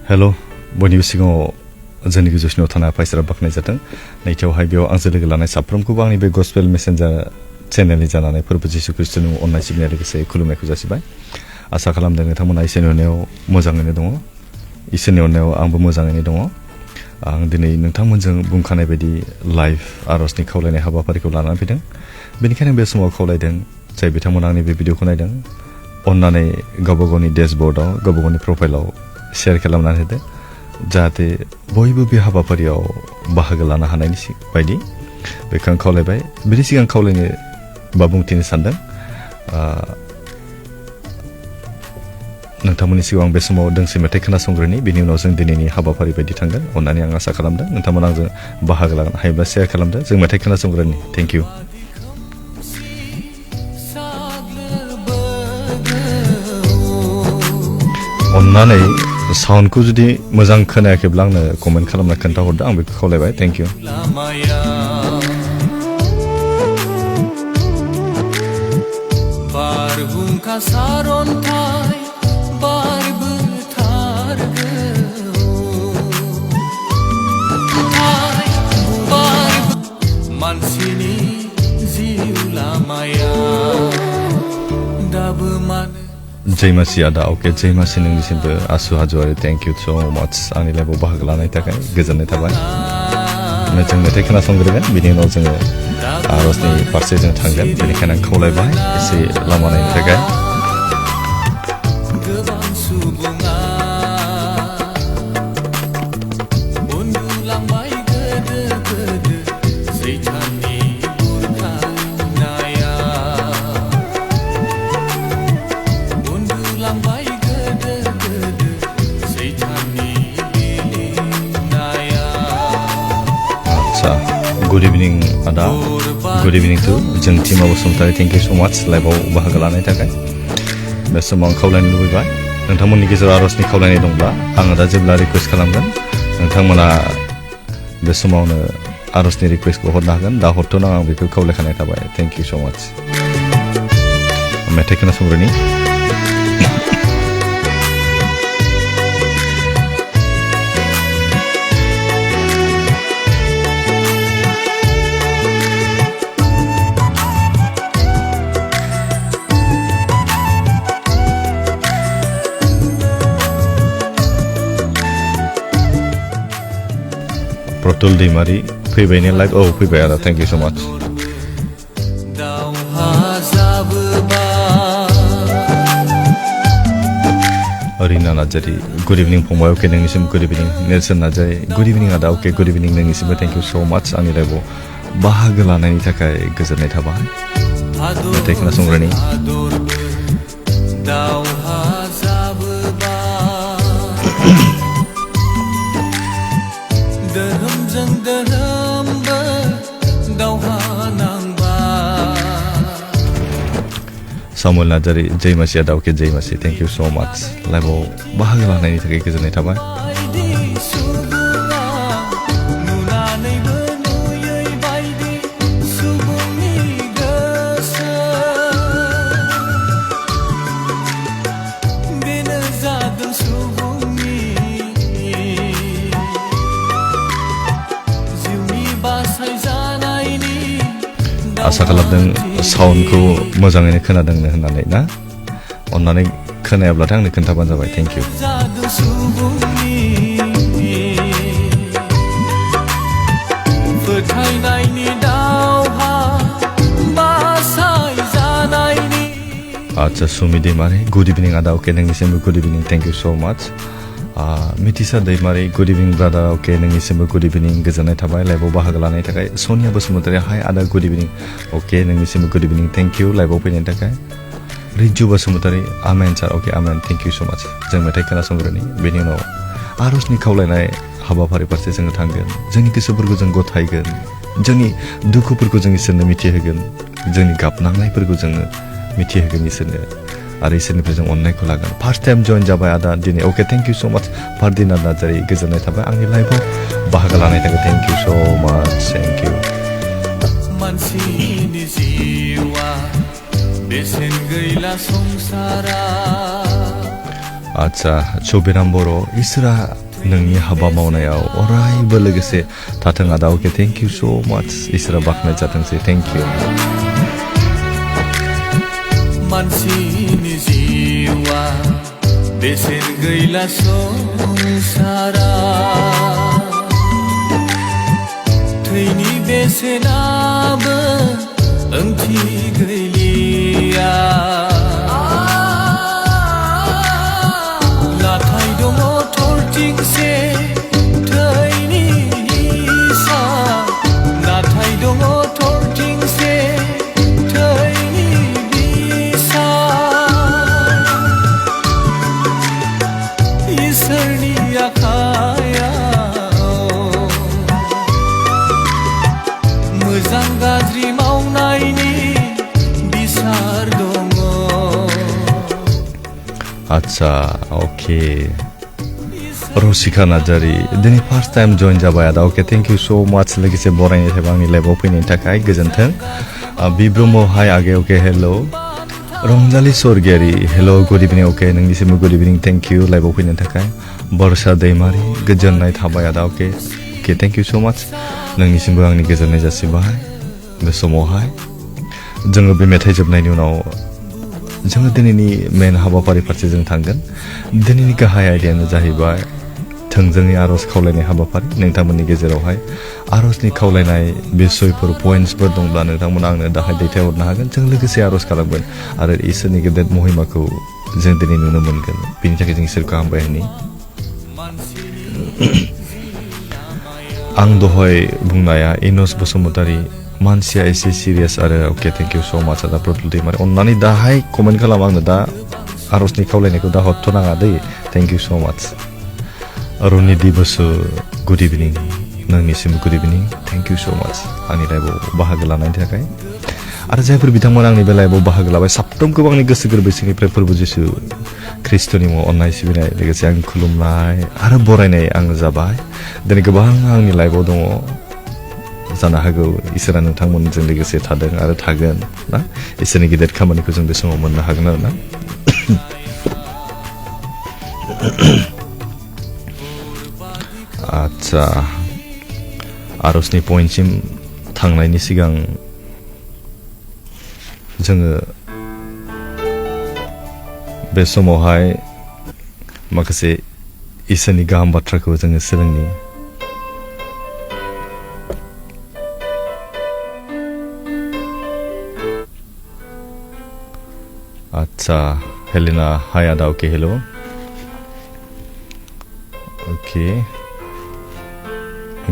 हेल' बयनिबो सिगाङाव जोंनि गोजौसिनाव थानाय आफा बाख्नाय जादों नैथियावहाय बेयाव आंजों लोगो लानाय साफ्रोमखौबो आंनि बे गस्पेल मेसेन्जार चेनेलनि जानानै फोरबो जिसु ख्रिस्ट'नि अननाय सिबिनाय लोगोसे खुलुमनायखौ जासिबाय आसा खालामदों नोंथांमोना इसोरनि अननायाव मोजाङैनो दङ इसोरनि अननायाव आंबो मोजाङैनो दङ आं दिनै नोंथांमोनजों बुंखानाय बायदि लाइभ आर'जनि खावलायनाय हाबाफारिखौ लानानै फैदों बेनिखायनो बे समाव खावलायदों जाय बिथांमोना आंनि बे भिडिअखौ नायदों अन्नानै गावबा गावनि डेशबर्डआव गावबा गावनि प्रफाइलाव शेयार खालामनानै होदो जाहाथे बयबो बे हाबाफारियाव बाहागो लानो हानायनि बायदि बेखौ आं खावलायबाय बेनि सिगां खावलायनो बा बुंथिनो सानदों नोंथांमोननि सिगाङाव आं बे समाव दोंसे मेथाइ खोनासंग्रोनि बेनि उनाव जों दिनैनि हाबाफारि बायदि थांगोन अन्नानै आं आसा खालामदों नोंथांमोना आंजों बाहागो लागोन हायोब्ला शेयार खालामदो जों मेथाइ खोनासंग्रोनि थेंक इउ अन्नानै साउन्डखौ जुदि मोजां खोनायाखैब्ला आंनो कमेन्ट खालामना खोन्थाहरदो आं बेखौ खावलायबाय थेंक इउ बारहुंखा सारन्थाय मानसिनि जिउ लामाया दाबो मानो जैमासि आदा अके जैमासि नोंनिसिमबो आसु हाज'वारि थेंक इउ स' माच आंनि लाइफआव बाहागो लानायनि थाखाय गोजोननाय थाबाय जों मेथाइ खोनासंग्रोगोन बिनि उनाव जोङो आर'जनि फारसे जों थांगोन बेनिखायनो आं खावलायबाय एसे लामा नायनो थाखाय गोबां सुबुङा उन्दुलांबाय गोदो गोदो सैताननि बुरखायनाया उन्दुलांबाय गोदो गोदो सैताननि गेलेनाया आदसा गुड इभिनिं आदा गुड इभिनिं टु जों टिमा बसुमतारी थेंक इउ स' माच लाइभआव बाहागो लानायनि थाखाय बे समाव आं खावलायनो लुबैबाय नोंथांमोननि गेजेराव आर'जनि खावलायनाय दंब्ला आङो दा जेब्ला रिकुवेस्ट खालामगोन नोंथांमोना बे समावनो आर'जनि रिकुवेस्टखौ हरनो हागोन दा हरथ'नो आं बेखौ खावलायखानाय थाबाय थेंक इउ स' माच मेथाइ खोनासंग्रोनि प्रतुल दैमारि फैबाय ने लाइक औ फैबाय आदा थेंक इउ स' माच रिना नार्जारि गुड इभिनिं फंबाय अके नोंनिसिम गुड इभिनिं नेलसन नार्जारि गुड इभिनिं आदा अके good evening नोंनिसिमबो thank you so' माच आंनि लाइफआव बाहागो लानायनि थाखाय गोजोननाय थाबाय मेथाइ खोनासंग्रानि धोरोमजों धोरोमबो दावहा नांबा सामुल नार्जारि जैमासि आदा अके जैमासि थेंक इउ स' माच लाइभआव बाहागो लानायनि थाखाय गोजोननाय थाबाय आसा खालामदों साउन्डखौ मोजाङैनो खोनादोंनो होननानै ना अन्नानै खोनायाब्लाथाय आंनो खोन्थाबानो जाबाय थेंक इउ आदसा सुमि दैमारि गुड इभिनिं आदा अके नोंनिसिमबो good evening thank you so' माच मिथिसा दैमारि गुड इभिनिं ब्रादार अके नोंनिसिमबो गुड इभिनिं गोजोननाय थाबाय लाइभआव बाहागो लानायनि थाखाय सनिया बसुमतारी हाय आदा गुड इभिनिं अके नोंनिसिमबो गुड इभिनिं थेंक इउ लाइभआव फैनायनि थाखाय रिजु बसुमतारी आमेन सार अके amen thank you so' much जों मेथाइ खोनासंग्रोनि बेनि उनाव आर'जनि खावलायनाय हाबाफारि फारसे जोङो थांगोन जोंनि गोसोफोरखौ जों गथायगोन जोंनि दुखुफोरखौ जों इसोरनो मिथिहोगोन जोंनि गाबनांनायफोरखौ जोङो मिथिहोगोन इसोरनो आरो इसोरनिफ्राय जों अननायखौ लागोन फार्स्ट टाइम जइन जाबाय आदा दिनै अके थेंक इउ स' माच फारदिना नार्जारि गोजोननाय थाबाय आंनि लाइफआव बाहागो लानायनि थाखाय थेंक इउ स' माच थेंक इउ मानसिनि जिउआ बेसेन गैला संसारा आच्छा सबिराम बर' इसोरा नोंनि हाबा मावनायाव अरायबो लोगोसे थाथों आदा अके थेंक इउ सो माच इसोरा बाख्नाय जाथोंसै थेंक इउ मानसिनि जिउआ बेसेन गैला संसारा थैनि बेसेनाबो ओंथि गैलिया नाथाय दङ थरथिंसे थैनि हिसाब नाथाय दङ थरथिंसे थैनि बिसाब इसोरनि आखायाव मोजां गाज्रि मावनायनि बिसार दङ आच्छा अके रसिका नार्जारी दिनै फार्स्ट टाइम जइन जाबाय आदा अके थेंक इउ सो माच लोगोसे बरायनाय थाबाय आंनि लाइभआव फैनायनि थाखाय गोजोन्थों बिब्रह्म हाय आगे अके hello' Ranjali Swargiary hello' good evening अके नोंनिसिमबो गुड इभिनिं थेंक इउ लाइभआव फैनायनि थाखाय बरसा दैमारि गोजोननाय थाबाय आदा अके थेंक इउ सो माच नोंनिसिमबो आंनि गोजोननाय जासिबाय बे समावहाय जोङो बे मेथाइ जोबनायनि उनाव जोङो दिनैनि मेन हाबाफारि फारसे जों थांगोन दिनैनि गाहाय आयदायानो जाहैबाय थोंजोङै आर'ज खावलायनाय हाबाफारि नोंथांमोननि गेजेरावहाय आर'जनि खावलायनाय बिसयफोर पइन्ट्सफोर दंब्ला नोंथांमोना आंनो दाहाय दैथायहरनो हागोन जों लोगोसे आर'ज खालामगोन आरो इसोरनि गेदेर महिमाखौ जों दिनै नुनो मोनगोन बेनि थाखाय जों इसोरखौ हामबाय होनि आं दहाय बुंनाया इनस बसुमतारी मानसिया एसे सिरियास आरो अके थेंक इउ सो माच आदा प्रफुल दैमारि अन्नानै दाहाय कमेन्ट खालाम आंनो दा आर'जनि खावलायनायखौ दा हरथ'नाङा दै थेंक इउ सो माच रुनिदि बसु गुड इभिनिं नोंनिसिम गुड इभिनिं थेंक इउ सो माच आंनि लाइभआव बाहागो लानायनि थाखाय आरो जायफोर बिथांमोना आंनि बे लाइभआव बाहागो लाबाय साफ्रोमखौबो आंनि गोसो गोरबोसिंनिफ्राय फोरबो जिसु ख्रिस्ट'नि मुङाव अननाय सिबिनाय लोगोसे आं खुलुमनाय आरो बरायनाय आं जाबाय दिनै गोबां आंनि लाइभआव दङ जानो हागौ इसोरा नोंथांमोनजों लोगोसे थादों आरो थागोन ना इसोरनि गिदिर खामानिखौ जों बे समाव मोननो हागोन आरो ना आच्छा आर'जनि पइन्टसिम थांनायनि सिगां जोङो बे समावहाय माखासे इसोरनि गाहाम बाथ्राखौ जोङो सोलोंनि आच्छा हेलेना हाय आदा अके हेल' अके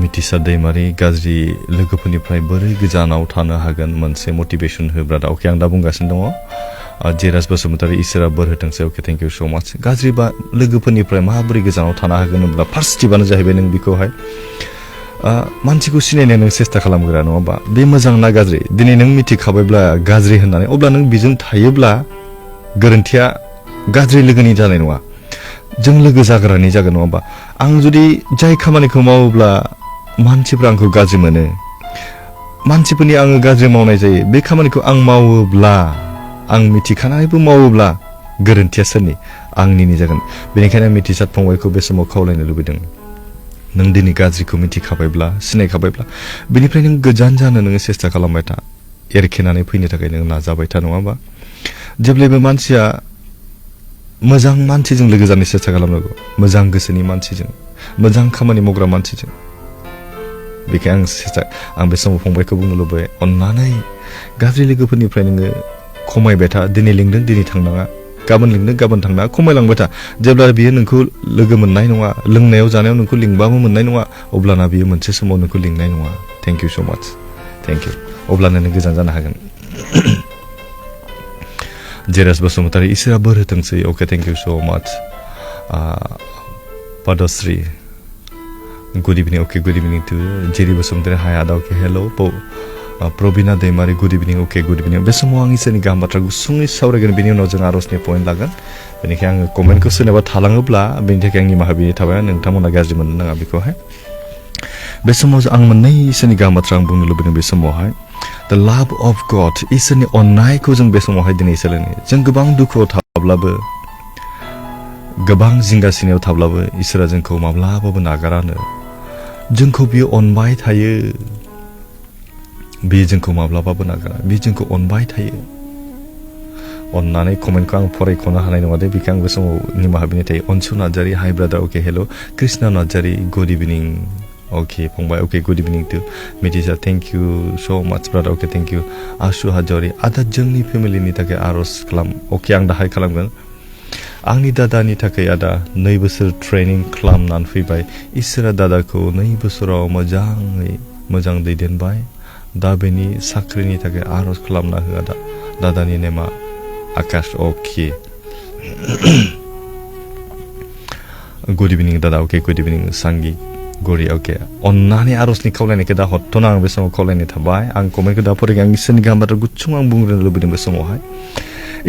मिथिसार दैमारि गाज्रि लोगोफोरनिफ्राय बोरै गोजानाव थानो हागोन मोनसे मटिभेसन होब्रा दा अके आं दा बुंगासिनो दङ जेराज बसुमतारी इसोरा बोर होथोंसै अके थेंक इउ सो माच गाज्रि लोगोफोरनिफ्राय माबोरै गोजानाव थानो हागोन होनब्ला फार्स्ट स्टेपानो जाहैबाय नों बेखौहाय मानसिखौ सिनायनो नों सेस्था खालामग्रा नङा होमबा बे मोजां ना गाज्रि दिनै नों मिथिखाबायब्ला गाज्रि होननानै अब्ला नों बेजों थायोब्ला गोरोन्थिया गाज्रि लोगोनि जानाय नङा जों लोगो जाग्रानि जागोन नङा होमबा आं जुदि जाय खामानिखौ मावोब्ला मानसिफ्रा आंखौ गाज्रि मोनो मानसिफोरनि आङो गाज्रि मावनाय जायो बे खामानिखौ आं मावोब्ला आं मिथिखानानैबो मावोब्ला गोरोन्थिया सोरनि आंनिनो जागोन बेनिखायनो आं मिथिसार फंबायखौ बे समाव खावलायनो लुबैदों नों दिनै गाज्रिखौ मिथिखाबायब्ला सिनायखाबायब्ला बेनिफ्राय नों गोजान जानो नोङो सेस्था खालामबाय था एरखेनानै फैनो थाखाय नों नाजाबाय था नङा होमबा जेब्लायबो मानसिया मोजां मानसिजों लोगो जानो सेस्था खालामनांगौ मोजां गोसोनि मानसिजों मोजां खामानि मावग्रा मानसिजों बेखायनो आं बे समाव फंबायखौ बुंनो लुबैयो अन्नानै गाज्रि लोगोफोरनिफ्राय नोङो खमायबाय था दिनै लिंदों दिनै थांनाङा गाबोन लिंदों गाबोन थांनाङा खमायलांबाय था जेब्ला बियो नोंखौ लोगो मोननाय नङा लोंनायाव जानायाव नोंखौ लिंबाबो मोननाय नङा अब्लाना बियो मोनसे समाव नोंखौ लिंनाय नङा थेंक इउ स' माच थेंक इउ अब्लानो नों गोजान जानो हागोन जेराज बसुमतारी इसोरा बोर होथोंसै अके थेंक इउ स' माच पदश्री गुड इभिनिं अके good evening two Jerry Basumatary hi आदा अके हेल' प्रबिना दैमारि गुड इभिनिं अके गुड इभिनिं बे समाव आं इसोरनि गाहाम बाथ्रा गुसुङै सावरायगोन बेनि उनाव जों आर'जनि पइन्ट लागोन बेनिखायनो आङो कमेन्टखौ सोरनोबा थालाङोब्ला बेनि थाखाय आं निमाहा बिनाय थाबाय नोंथांमोना गाज्रि मोननो नाङा बेखौहाय बे समाव आं मोननै इसोरनि गाहाम बाथ्रा आं बुंनो लुबैदों बे समावहाय द लाभ अफ गड इसोरनि अननायखौ जों बे समावहाय दिनै सोलोङो जों गोबां दुखुआव थाब्लाबो गोबां जिंगासिनायाव थाब्लाबो इसोरा जोंखौ माब्लाबाबो नागारानो जोंखौ बियो अनबाय थायो बियो जोंखौ माब्लाबाबो नागारा बियो जोंखौ अनबाय थायो अननानै कमेन्टखौ आं फरायख'नो हानाय नङा दे बेखौ आं बे समाव निमाहा बिनाय थायो अनसु नार्जारि हाय ब्रादार अके hello' Krishna Narzary good evening अके फंबाय अके good evening to Mithisa thank you so' much brother okay thank you आसु हाज'वारि आदा जोंनि फेमिलिनि थाखाय आर'ज खालाम अके आं दाहाय खालामगोन आंनि दादानि थाखाय आदा 2 बोसोर ट्रेनिं खालामनानै फैबाय इसोरा दादाखौ 2 बोसोराव मोजां दैदेनबाय दा बेनि साख्रिनि थाखाय आर'ज खालामना हो आदा दादानि नेमा आकाश अके गुड इभिनिं दादा अके गुड इभिनिं सांगि गरि अके अन्नानै आर'जनि खावलायनायखौ दा हरथ'ना आं बे समाव खावलायनाय थाबाय आं कमेन्टखौ दा फरायगोन आं इसोरनि गाहाम बाथ्रा गुसुं आं बुंग्रोनो लुबैदों बे समावहाय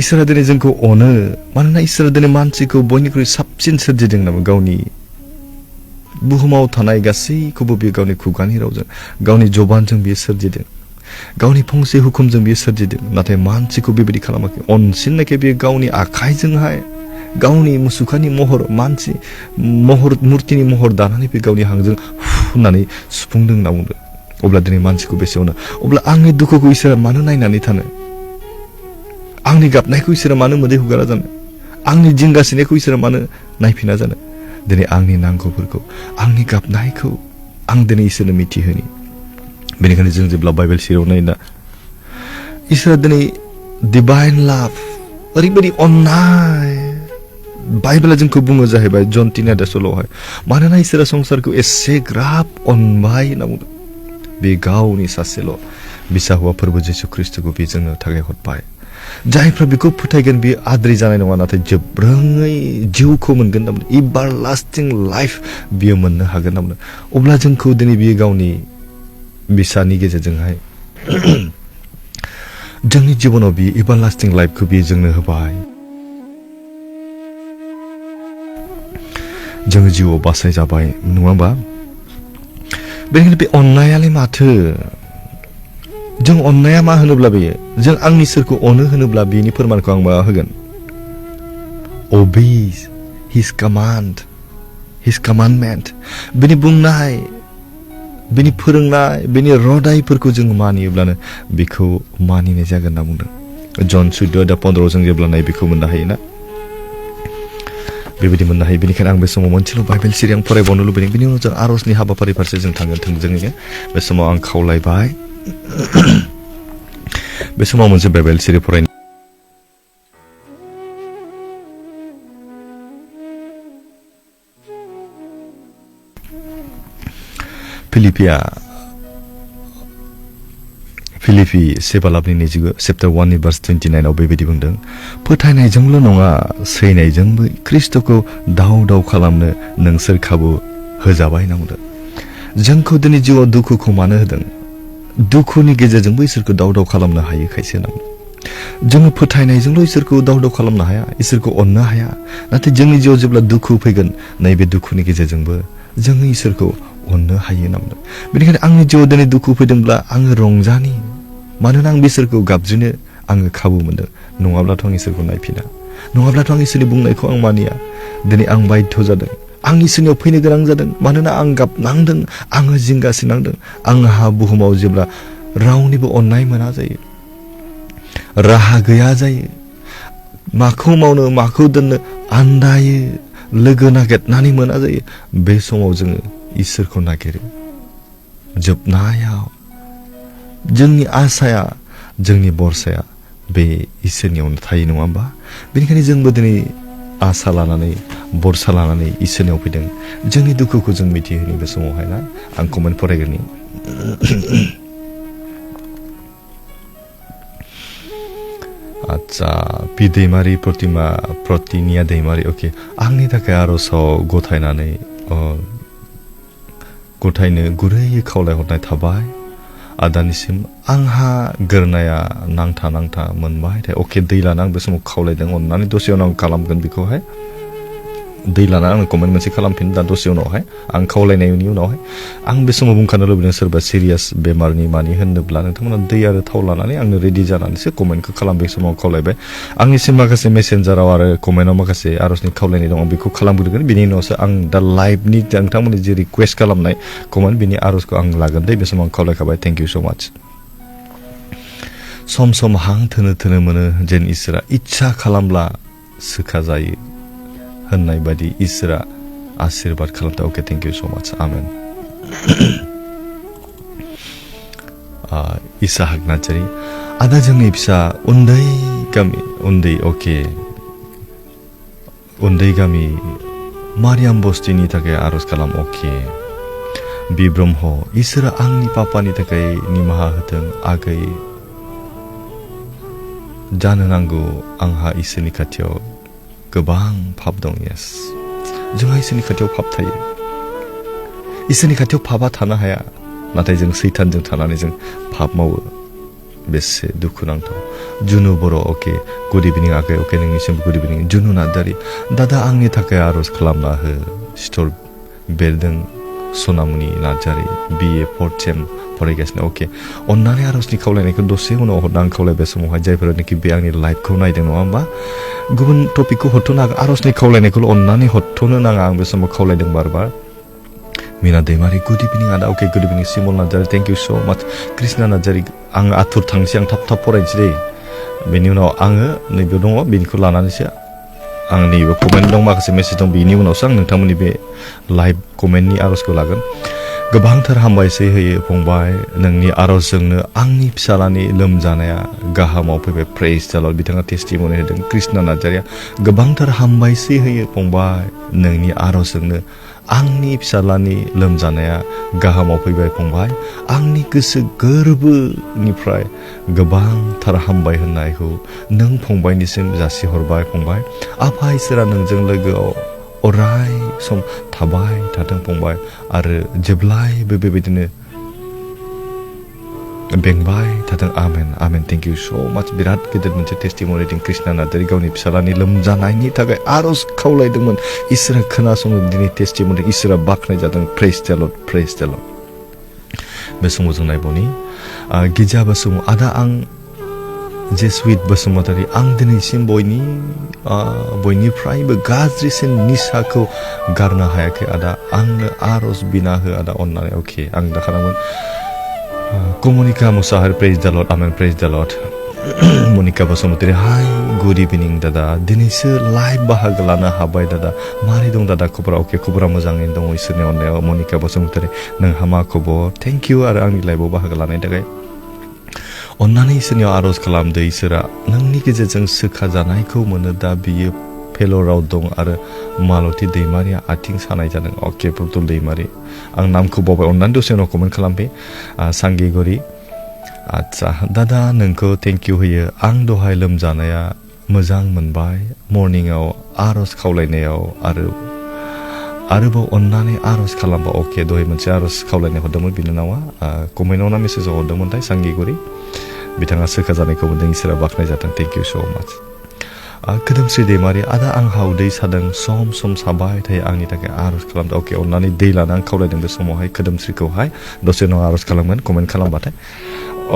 इसोरा दिनै जोंखौ अनो मानोना इसोरा दिनै मानसिखौ बयनिख्रुइ साबसिन सोरजिदों नामा गावनि बुहुमाव थानाय गासैखौबो बियो गावनि खुगानि रावजों गावनि जबानजों बियो सोरजिदों गावनि फंसे हुकुमजों बियो सोरजिदों नाथाय मानसिखौ बेबायदि खालामाखै अनसिननायखाय बियो गावनि आखाइजोंहाय गावनि मुसुखानि महर मानसि महर मुर्तिनि महर दानानै बे गावनि हांजों होननानै सुफुंदों होनना बुंदों अब्ला दिनै मानसिखौ बेसे अनो अब्ला आंनि दुखुखौ इसोरा मानो नायनानै थानो आंनि गाबनायखौ इसोरा मानो मोदै हुगारा जानो आंनि जिंगासिनायखौ इसोरा मानो नायफिना जानो दिनै आंनि नांगौफोरखौ आंनि गाबनायखौ आं दिनै इसोरनो मिथिहोनि बेनिखायनो जों जेब्ला बाइबेल सिरियाव नायोना इसोरा दिनै डिभाइन लाभ ओरैबायदि अननाय बाइबेला जोंखौ बुङो जाहैबाय जन 3:16 मानोना इसोरा संसारखौ एसेग्राब अनबाय होनना बुंदों बे गावनि सासेल' बिसा हौवा फोरबो जिसु ख्रिस्टखौ बे जोंनो थाखाय हरबाय जायफ्रा बेखौ फोथायगोन बियो आद्रि जानाय नङा नाथाय जोबरोङै जिउखौ मोनगोन होनना बुंदों एभारलास्टिं लाइफ बियो मोननो हागोन होनना बुंदों अब्ला जोंखौ दिनै बियो गावनि बिसानि गेजेरजोंहाय जोंनि जिबनाव बियो एभारलास्टिं लाइफखौ बियो जोंनो होबाय जोङो जिउआव बासाय जाबाय नङा होमबा बेनिखायनो बे अननायालाय माथो जों अननाया मा होनोब्ला बेयो जों आंनि सोरखौ अनो होनोब्ला बेनि फोरमानखौ आं मा होगोन obeys his commandment बेनि बुंनाय बेनि फोरोंनाय बेनि रदायफोरखौ जों मानियोब्लानो बेखौ मानिनाय जागोन होनना बुंदों जन 14:15 जों जेब्ला नाय बेखौ मोननो हायोना बेबायदि मोननो हायो बेनिखायनो आं बे समाव मोनसेल' बाइबेल सिरि आं फरायबावनो लुबैदों बेनि उनाव जों आर'जनि हाबाफारि फारसे जों थांगोन थोंजोङैनो बे समाव आं खावलायबाय बे समाव मोनसे बाइबेल सिरि फरायनो फिलिपि सेबालाबनि 20 चेप्टार 1 भार्स 29 आव बेबायदि बुंदों फोथायनायजोंल' नङा सैनायजोंबो ख्रिस्टखौ दाव खालामनो नोंसोर खाबु होजाबाय होनना बुंदों जोंखौ दिनै जिउआव दुखुखौ मानो होदों दुखुनि गेजेरजोंबो इसोरखौ दाव खालामनो हायो खायसे होनना बुंदों जोङो फोथायनायजोंल' इसोरखौ दाव खालामनो हाया इसोरखौ अननो हाया नाथाय जोंनि जिउआव जेब्ला दुखु फैगोन नैबे दुखुनि गेजेरजोंबो जोङो इसोरखौ अननो हायो होनना बुंदों बेनिखायनो आंनि जिउआव दिनै दुखु फैदोंब्ला आङो रंजानि मानोना आं बिसोरखौ गाबज्रिनो आङो खाबु मोनदों नङाब्लाथ' आं इसोरखौ नायफिना नङाब्लाथ' आं इसोरनि बुंनायखौ आं मानिया दिनै आं बाध्य जादों आं इसोरनियाव फैनो गोनां जादों मानोना आं गाबनांदों आङो जिंगासिनांदों आंहा बुहुमाव जेब्ला रावनिबो अननाय मोना जायो राहा गैया जायो माखौ मावनो माखौ दोननो आन्दायो लोगो नागिरनानै मोना जायो बे समाव जोङो इसोरखौ नागिरो जोबनायाव जोंनि आसाया जोंनि बरसाया बे इसोरनियावनो थायो नङा होमबा बेनिखायनो जोंबो दिनै आसा लानानै बरसा लानानै इसोरनियाव फैदों जोंनि दुखुखौ जों मिथिहोनो बे समावहाय ना आं कमेन्ट फरायगोननि आच्छा पि दैमारि प्रतिनिया दैमारि अके आंनि थाखाय आर'जआव गथायनो गुरैयै खावलायहरनाय थाबाय आदानिसिम आंहा गोरनाया नांथा मोनबाय थाय अके दै लाना आं बे समाव खावलायदों अननानै दसे उनाव आं खालामगोन बेखौहाय दै लाना आं कमेन्ट मोनसे खालामफिन दा दसे उनावहाय आं खावलायनायनि उनावहाय आं बे समाव बुंखानो लुबैदों सोरबा सिरियास बेमारनि मानि होनोब्ला नोंथांमोना दै आरो थाव लानानै आंनो रेडि जानानैसो कमेन्टखौ खालाम बे समाव खावलायबाय आंनिसिम माखासे मेसेन्जाराव आरो कमेन्टआव माखासे आर'जनि खावलायनाय दङ बेखौ खालामग्रोगोन बिनि उनावसो आं दा लाइभनि नोंथांमोननि जे रिकुवेस्ट खालामनाय कमेन्ट बिनि आर'जखौ आं लागोन दे बे समाव आं खावलायखाबाय थेंक इउ स' माच सम सम हां थोनो मोनो जेन इसोरा इच्छा खालामब्ला सोखा जायो होननाय बायदि इसोरा आशीर्बाद खालामता अके थेंक इउ स' माच आमेन इसाहाक नार्जारी आदा जोंनि फिसा उन्दै गामि उन्दै गामि मारियाम बस्तिनि थाखाय आर'ज खालाम अके बि ब्रह्म इसोरा आंनि पापानि थाखाय निमाहा होथों आगै जानो नांगौ आंहा इसोरनि खाथियाव गोबां पाप दं यस जोंहा इसोरनि खाथियाव पाप थायो इसोरनि खाथियाव पापा थानो हाया नाथाय जों सैतानजों थानानै जों पाप मावो बेसे दुखुनांथाव जुनु बर' अके गुड इभिनिं आगै अके नोंनिसिम गुड इभिनिं जुनु नार्जारी दादा आंनि थाखाय आर'ज खालामना हो सिथर बेरदों सनामुनि नार्जारी BA 4th सेम फरायगासिनो अके अन्नानै आर'जनि खावलायनायखौ दसे उनाव हरना आं खावलायबाय समावहाय जायफोरानोखि बे आंनि लाइभखौ नायदों नङा होमबा गुबुन टपिकखौ हरथ'नो हागोन आर'जनि खावलायनायखौल' अन्नानै हरथ'नो नाङा आं बे समाव खावलायदों बार मीना दैमारी गुड इभिनिं आदा अके गुड इभिनिं सिमल नार्जारी थेंक इउ स' माच कृष्णा नार्जारी आं आथुर थांसै आं थाब फरायनोसै दे बेनि उनाव आङो नैबे दङ बेनिखौ लानानैसो आं नैबे कमेन्ट दं माखासे मेसेज दं बेनि उनावसो आं नोंथांमोननि बे लाइभ कमेन्टनि आर'जखौ लागोन गोबांथार हामबायसै होयो फंबाय नोंनि आर'जजोंनो आंनि फिसालानि लोमजानाया गाहामाव फैबाय प्रेज द लर्ड बिथाङा टेस्टिमनि होदों कृष्णा नार्जारीया गोबांथार हामबायसै होयो फंबाय नोंनि आर'जजोंनो आंनि फिसालानि लोमजानाया गाहामाव फैबाय फंबाय आंनि गोसो गोरबोनिफ्राय गोबांथार हामबाय होननायखौ नों फंबायनिसिम जासिहरबाय फंबाय आफा इसोरा नोंजों लोगोआव अराय सम थाबाय थाथों फंबाय आरो जेब्लायबो बेबायदिनो बेंबाय थाथों आमेन आमेन थेंक इउ स' माच बिराद गिदिर मोनसे टेस्टिमनि दं कृष्णा नार्जारी गावनि फिसालानि लोमजानायनि थाखाय आर'ज खावलायदोंमोन इसोरा खोनासङो दिनै टेस्टिमनि इसोरा बाख्नाय जादों प्रेज द लर्ड बे समाव जों नायबावनि गिजा बसुम आदा आं जेसुइट बसुमतारी आं दिनैसिम बयनिफ्रायबो गाज्रिसिन निसाखौ गारनो हायाखै आदा आंनो आर'ज बिना हो आदा अननानै अके आं दा खालामगोन कमनिका मुसाहारि praise the lord amen praise the lord Monika Basumatary hi good इभिनिं दादा दिनैसो लाइभ बाहागो लानो हाबाय दादा मारै दं दादा खबरा अके खबरा मोजाङैनो दङ इसोरनि अननायाव मनिका बसुमतारी नोंहा मा खबर थेंक इउ आरो आंनि लाइभआव बाहागो लानायनि थाखाय अन्नानै इसोरनियाव आर'ज खालामदो इसोरा नोंनि गेजेरजों सोखा जानायखौ मोनो दा बियो फेल'राव दं आरो मालती दैमारिया आथिं सानाय जादों अके पुतुल दैमारि आं नामखौ बावबाय अन्नानै दसे उनाव कमेन्ट खालामफै सांगिगुरि आच्छा दादा नोंखौ थेंक इउ होयो आं दहाय लोमजानाया मोजां मोनबाय मर्निंआव आर'ज खावलायनायाव आरोबाव अन्नानै आर'ज खालामबा अके दहाय मोनसे आर'ज खावलायनाय हरदोंमोन बिनानावा कमेन्टआव ना मेसेजाव हरदोंमोनथाय सांगिगुरि बिथाङा सोखा जानायखौ मोनदों इसोरा बाख्नाय जादों थेंक इउ स' माच खोदोमस्रि दैमारि आदा आंहा उदै सादों सम सम साबाय थायो आंनि थाखाय आर'ज खालामदों अके अन्नानै दै लाना आं खावलायदों बे समावहाय खोदोमस्रिखौहाय दसे उनाव आर'ज खालामगोन कमेन्ट खालामबाथाय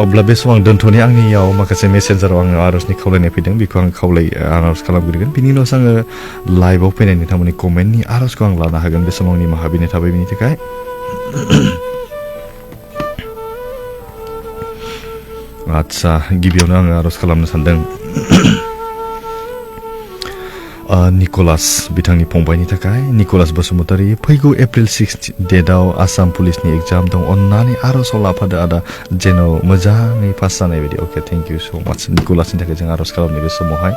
अब्ला बे समाव आं दोनथ'नि आंनियाव माखासे मेसेन्जाराव आङो आर'जनि खावलायनाय फैदों बेखौ आं आर'ज खालामग्रोगोन बिनि उनावसो आङो लाइभआव फैनाय नोंथांमोननि कमेन्टनि आर'जखौ आं लानो हागोन बे समाव आंनि माहाबिनाय थाबाय बिनि थाखाय आच्छा गिबियावनो आङो आर'ज खालामनो सानदों निकलास बिथांनि फंबायनि थाखाय निकलास बसुमतारी फैगौ एप्रिल 6 डेटआव आसाम पुलिसनि एग्जाम दं अन्नानै आर'जआव लाफादो आदा जेन' मोजाङै पास जानाय बायदि अके थेंक इउ स' माच निकलासनि थाखाय जों आर'ज खालामनाय बे समावहाय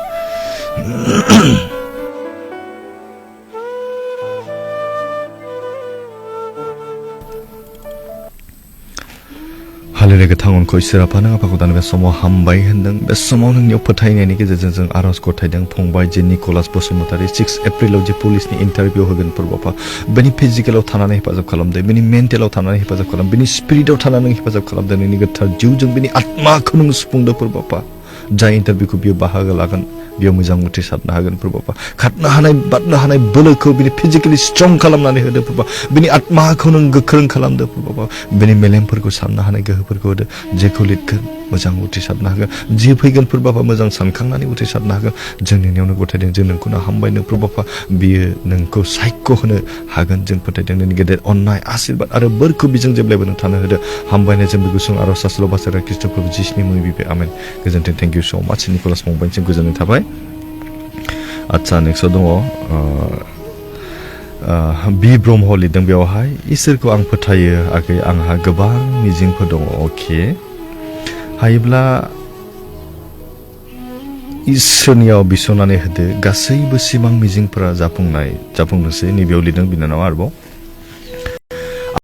हालेलुया गोथां उनखौ इसोरा आफा नों आफाखौ दानो बे समाव हामबाय होनदों बे समाव नोंनियाव फोथायनायनि गेजेरजों जों आर'ज गथायदों फंबाय जे निकलास बसुमतारी 6 एप्रिलाव जे पुलिसनि इन्टारभिउ होगोन फोरबाफा बेनि फिजिकेलाव थानानै हेफाजाब खालामदो बेनि मेन्टेलाव थानानै हेफाजाब खालाम बेनि स्पिरिटआव थानानै हेफाजाब खालामदो नोंनि गोथार जिउजों बेनि आत्माखौ नों सुफुंदो फोरबाफा जाय इन्टारभिउखौ बियो बाहागो लागोन बियो मोजां उथ्रिसारनो हागोन प्रभु खारनो हानाय बारनो हानाय बोलोखौ बिनि फिजिकेलि स्ट्रं खालामनानै होदो प्रभु बिनि आत्माखौ नों गोख्रों खालामदो प्रभु बिनि मेलेमफोरखौ साननो हानाय गोहोफोरखौ होदो जेखौ लिरगोन मोजां उथ्रिसारनो हागोन जि फैगोन प्रभु मोजां सानखांनानै उथ्रिसारनो हागोन जों नोंनियावनो गथायदों जों नोंखौनो हामबायनो प्रभु बियो नोंखौ सायख' होनो हागोन जों फोथायदों नोंनि गेदेर अननाय आशीर्बाद आरो बोरखौ बिजों जेब्लायबो नों थानो होदो हामबायनाय जों बे गुसुं आरज सासल बासारा ख्रीष्ट प्रभु जिसुनि मुङै बिबाय आमेन गोजोन्थों थेंक इउ स' माच निकोलास फंबायनिसिम गोजोननाय थाबाय आच्छा नेक्स्टआव दङ बि ब्रह्म लिरदों बेवहाय इसोरखौ आं फोथायो आगै आंहा गोबां मिजिंफोर दङ अके हायोब्ला इसोरनियाव बिसनानै होदो गासैबो सिमां मिजिंफोरा जाफुंनोसै नैबेयाव लिरदों बिनानावा आरोबाव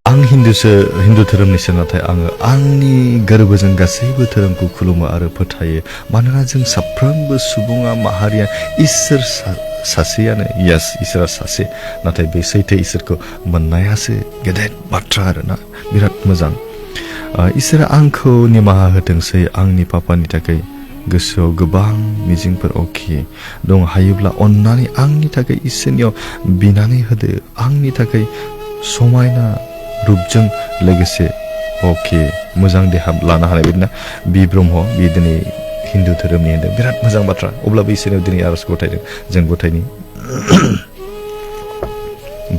आं हिन्दु धोरोमनिसो नाथाय आङो आंनि गोरबोजों गासैबो धोरोमखौ खुलुमो आरो फोथायो मानोना जों साफ्रोमबो सुबुङा माहारिया इसोर सासेयानो यस इसोरा सासे नाथाय बे सैथो इसोरखौ मोननायासो गेदेर बाथ्रा आरोना बिराद मोजां इसोरा आंखौ निमाहा होथोंसै आंनि पापानि थाखाय गोसोआव गोबां मिजिंफोर अके दं हायोब्ला अन्नानै आंनि थाखाय इसोरनियाव बिनानै होदो आंनि थाखाय समायना रूपजों लोगोसे अके मोजां देहा लानो हानाय बायदिना बि ब्रह्म बि दिनै हिन्दु धोरोमनि होनदों बिराद मोजां बाथ्रा अब्लाबो इसोरनियाव दिनै आरज गथायदों जों गथायनि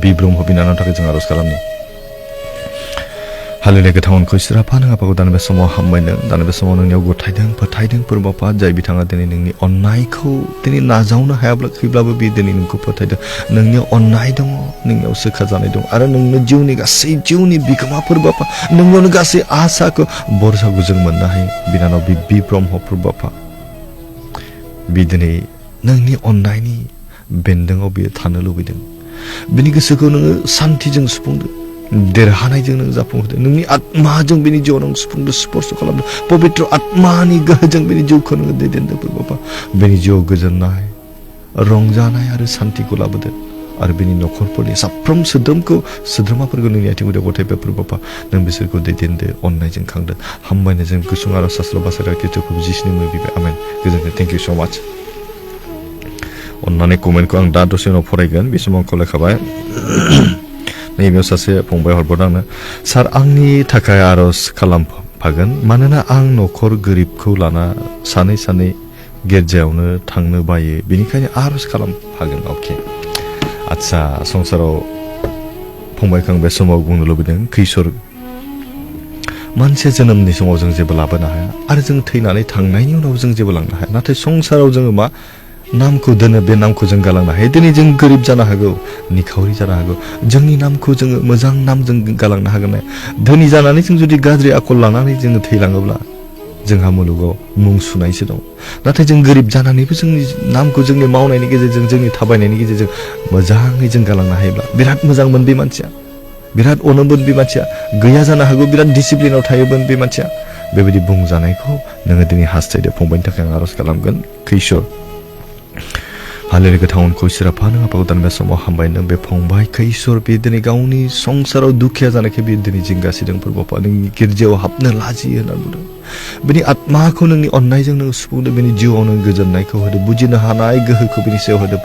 बि ब्रह्म बिनानावनि थाखाय जों आरज खालामनि हालेलुया गोथावनखौ इसोरा नों आफाखौ दानि बे समाव हामबायदों दानि बे समाव नोंनियाव गथायदों फोथायदों फोरबाफा जाय बिथाङा दिनै नोंनि अननायखौ दिनै नाजावनो हायाब्लाबो बे दिनै नोंखौ फोथायदों नोंनियाव अननाय दङ नोंनियाव सोखाजानाय दं आरो नोंनो जिउनि गासै जिउनि बिगोमा फोरबाफा नोंनियावनो गासै आसाखौ भरसाखौ जों मोननो हायो बिनानाव बि ब्रह्म फोरबाफा बि दिनै नोंनि अननायनि बेन्दोङाव बियो थानो लुबैदों बिनि गोसोखौ नोङो सान्थिजों सुफुंदो देरहानायजों नों जाफुंहोदो नोंनि आत्माजों बिनि जिउआव नों सुफुंदो स्पर्श खालामदो पबित्र आत्मानि गोहोजों बिनि जिउखौ नोङो दैदेनदो प्रभु बिनि जिउआव गोजोननाय रंजानाय आरो सान्थिखौ लाबोदो आरो बिनि न'खरफोरनि साफ्रोम सोद्रोमाफोरखौ नोंनि आथिं गुदियाव गथायबाय प्रभु नों बिसोरखौ दैदेनदो अननायजों खांदो हामबायनायजों गुसुं आरज सासल बासारा ख्रीष्ट प्रभु जिसुनि मुङै बिबाय आमेन गोजोन्थों थेंक इउ स' माच अन्नानै कमेन्टखौ आं दा दसे उनाव फरायगोन बे समाव खावलायखाबाय नैबेयाव सासे फंबाय हरबावदों आंनो सार आंनि थाखाय आरज खालामफागोन मानोना आं न'खर गोरिबखौ लाना सानै गिर्जायावनो थांनो बायो बेनिखायनो आरज खालामफागोन अके आच्छा संसाराव फंबायखौ आं बे समाव बुंनो लुबैदों खैसर मानसिया जोनोमनि समाव जों जेबो लाबोनो हाया आरो जों थैनानै थांनायनि उनाव जों जेबो लांनो हाया नाथाय संसाराव जोङो मा नामखौ दोनो बे नामखौ जों गालांनो हायो दिनै जों गोरिब जानो हागौ निखावरि जानो हागौ जोंनि नामखौ जोङो मोजां नामजों गालांनो हागोन धोनि जानानै जों जुदि गाज्रि आखल लानानै जोङो थैलाङोब्ला जोंहा मुलुगाव मुं सुनायसो दं नाथाय जों गोरिब जानानैबो जोंनि नामखौ जोंनि मावनायनि गेजेरजों जोंनि थाबायनायनि गेजेरजों मोजाङै जों गालांनो हायोब्ला बिराद मोजांमोन बे मानसिया बिराद अनोमोन बे मानसिया गैया जानो हागौ बिराद डिसिप्लिनाव थायोमोन बे मानसिया बेबायदि बुंजानायखौ नोङो दिनै हास्थायदो फंबायनि थाखाय आं आरज खालामगोन खैसर हालेलुया गोथावनखौ इसोरा नों आफाखौ दानि बे समाव हामबायदों बे फंबायखौ इसोर बे दिनै गावनि संसाराव दुखिया जानायखाय बे दिनै जिंगासिदों फोरबाफा नोंनि गिर्जायाव हाबनो लाजियो होननानै बुंदों बिनि आत्माखौ नोंनि अननायजों नों सुफुंदो बिनि जिउआव नों गोजोननायखौ होदो बुजिनो हानाय गोहोखौ बिनि सायाव होदो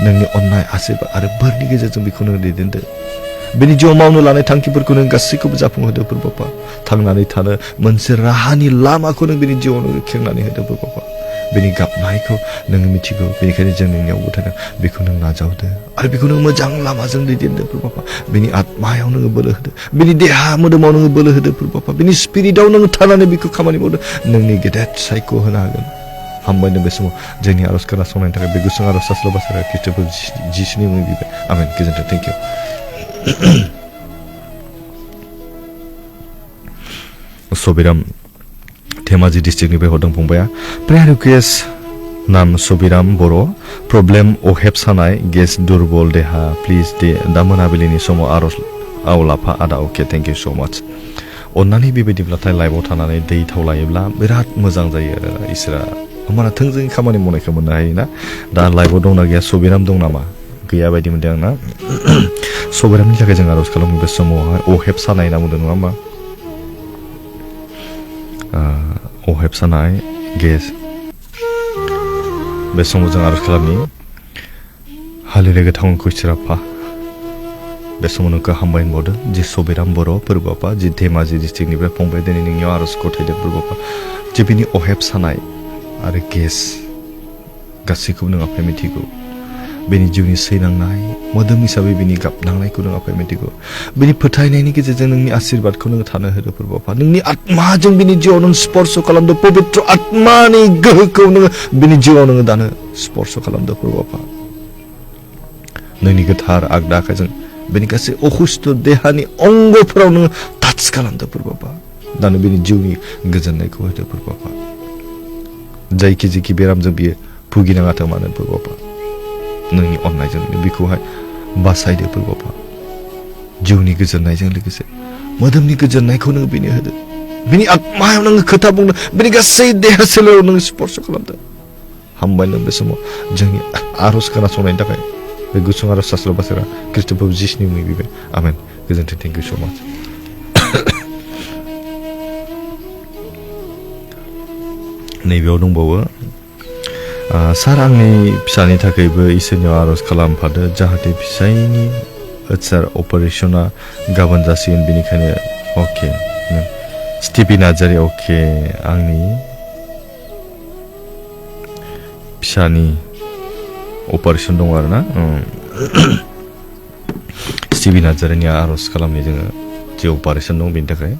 नोंनि अननाय आशीर्बाद आरो बोरनि गेजेरजों बेखौ नों दैदेनदो बिनि जिउआव मावनो लानाय थांखिफोरखौ नों गासैखौबो जाफुंहोदो फोरबाफा थांनानै थानो मोनसे राहानि लामाखौ नों बिनि जिउआव नों खेंनानै होदो फोरबाफा बिनि गाबनायखौ नों मिथिगौ बेनिखायनो जों नोंनियाव गथायदों बेखौ नों नाजावदो आरो बेखौ नों मोजां लामाजों दैदेनदो फोरबाफा बिनि आत्मायाव नोङो बोलो होदो बिनि देहा मोदोमाव नोङो बोलो होदो फोरबाफा बिनि स्पिरिटआव नोङो थानानै बेखौ खामानि मावदो नोंनि गेदेर सायख' होनो हागोन हामबायदों बे समाव जोंनि आरज खोनासंनायनि थाखाय बे गुसुं आरज सासल बासारा ख्रीष्ट प्रभु जिसुनि मुङै बिबाय आमेन गोजोन्थों थेंक इउ सबिराम धेमाजि डिस्ट्रिक्टनिफ्राय हरदों फंबाया प्रेयार रिकुवेस्ट नाम सबिराम बर' प्रब्लेम अहेब सानाय गेस दुरबल देहा प्लिज दे दा मोनाबिलिनि समाव आरज आव लाफा आदा अके थेंक इउ स' माच अन्नानै बेबायदिब्लाथाय लाइभआव थानानै दै थाव लायोब्ला बिराद मोजां जायो आरो इसोरा होमबाना थोंजोङै खामानि मावनायखौ मोननो हायोना दा लाइभआव दंना गैया सबिराम दं नामा गैया बायदि मोनदों आंना सबिरामनि थाखाय जों आरज खालामो बे समावहाय अहेब सानाय होनना बुंदों नङा होमबा अहेब सानाय गेस बे समाव जों आरज खालामनि हालेलुया गोथांखौ इसोराफा बे समाव नोंखौ हामबाय होनबावदों जि सबिराम बर' फोरबो आफा जि धेमाजि डिस्ट्रिक्टनिफ्राय फंबाय दिनै नोंनियाव आरज गथायदों फोरबो आफा जे बिनि अहेब सानाय आरो गेस गासैखौबो नों आफाया मिथिगौ बेनि जिउनि सैनांनाय मोदोम हिसाबै बिनि गाबनांनायखौ नों आफाया मिथिगौ बिनि फोथायनायनि गेजेरजों नोंनि आशीर्बादखौ नों थानो होदो फोरबो आफा नोंनि आत्माजों बिनि जिउआव नों स्पर्श खालामदो पबित्र आत्मानि गोहोखौ नों बिनि जिउआव नों दानो स्पर्श खालामदो फोरबो आफा नोंनि गोथार आगदा आखाइजों बेनि गासै अखुस्थ देहानि अंगफोराव नों टाच खालामदो फोरबो आफा दानो बिनि जिउनि गोजोननायखौ होदो फोरबो आफा जायखि बेरामजों बियो भुगिनाङाथों मानो फोरबो आफा नोंनि अननायजों बेखौहाय बासायदो फोरबो आफा जिउनि गोजोननायजों लोगोसे मोदोमनि गोजोननायखौ नों बेनो होदो बिनि आत्मायाव नों खोथा बुंदो बिनि गासै देहा सोलेराव नों स्पर्श खालामदो हामबाय नों बे समाव जोंनि आरज खोनासंनायनि थाखाय बे गुसुं आरज सास्त्र बासारा ख्रीष्ट प्रभु जिसुनि मुङै बिबाय आमेन गोजोन्थों थेंक इउ सो माच नैबेयाव दंबावो सार आंनि फिसानि थाखायबो इसोरनियाव आरज खालामफादो जाहाथे फिसायनि सार अपारेशना गाबोन जासिगोन बेनिखायनो अके स्टिभि नार्जारि अके आंनि फिसानि अपारेशन दं आरो ना स्टिभि नार्जारिनि आरज खालामनाय जोङो जे अपारेशन दं बेनि थाखाय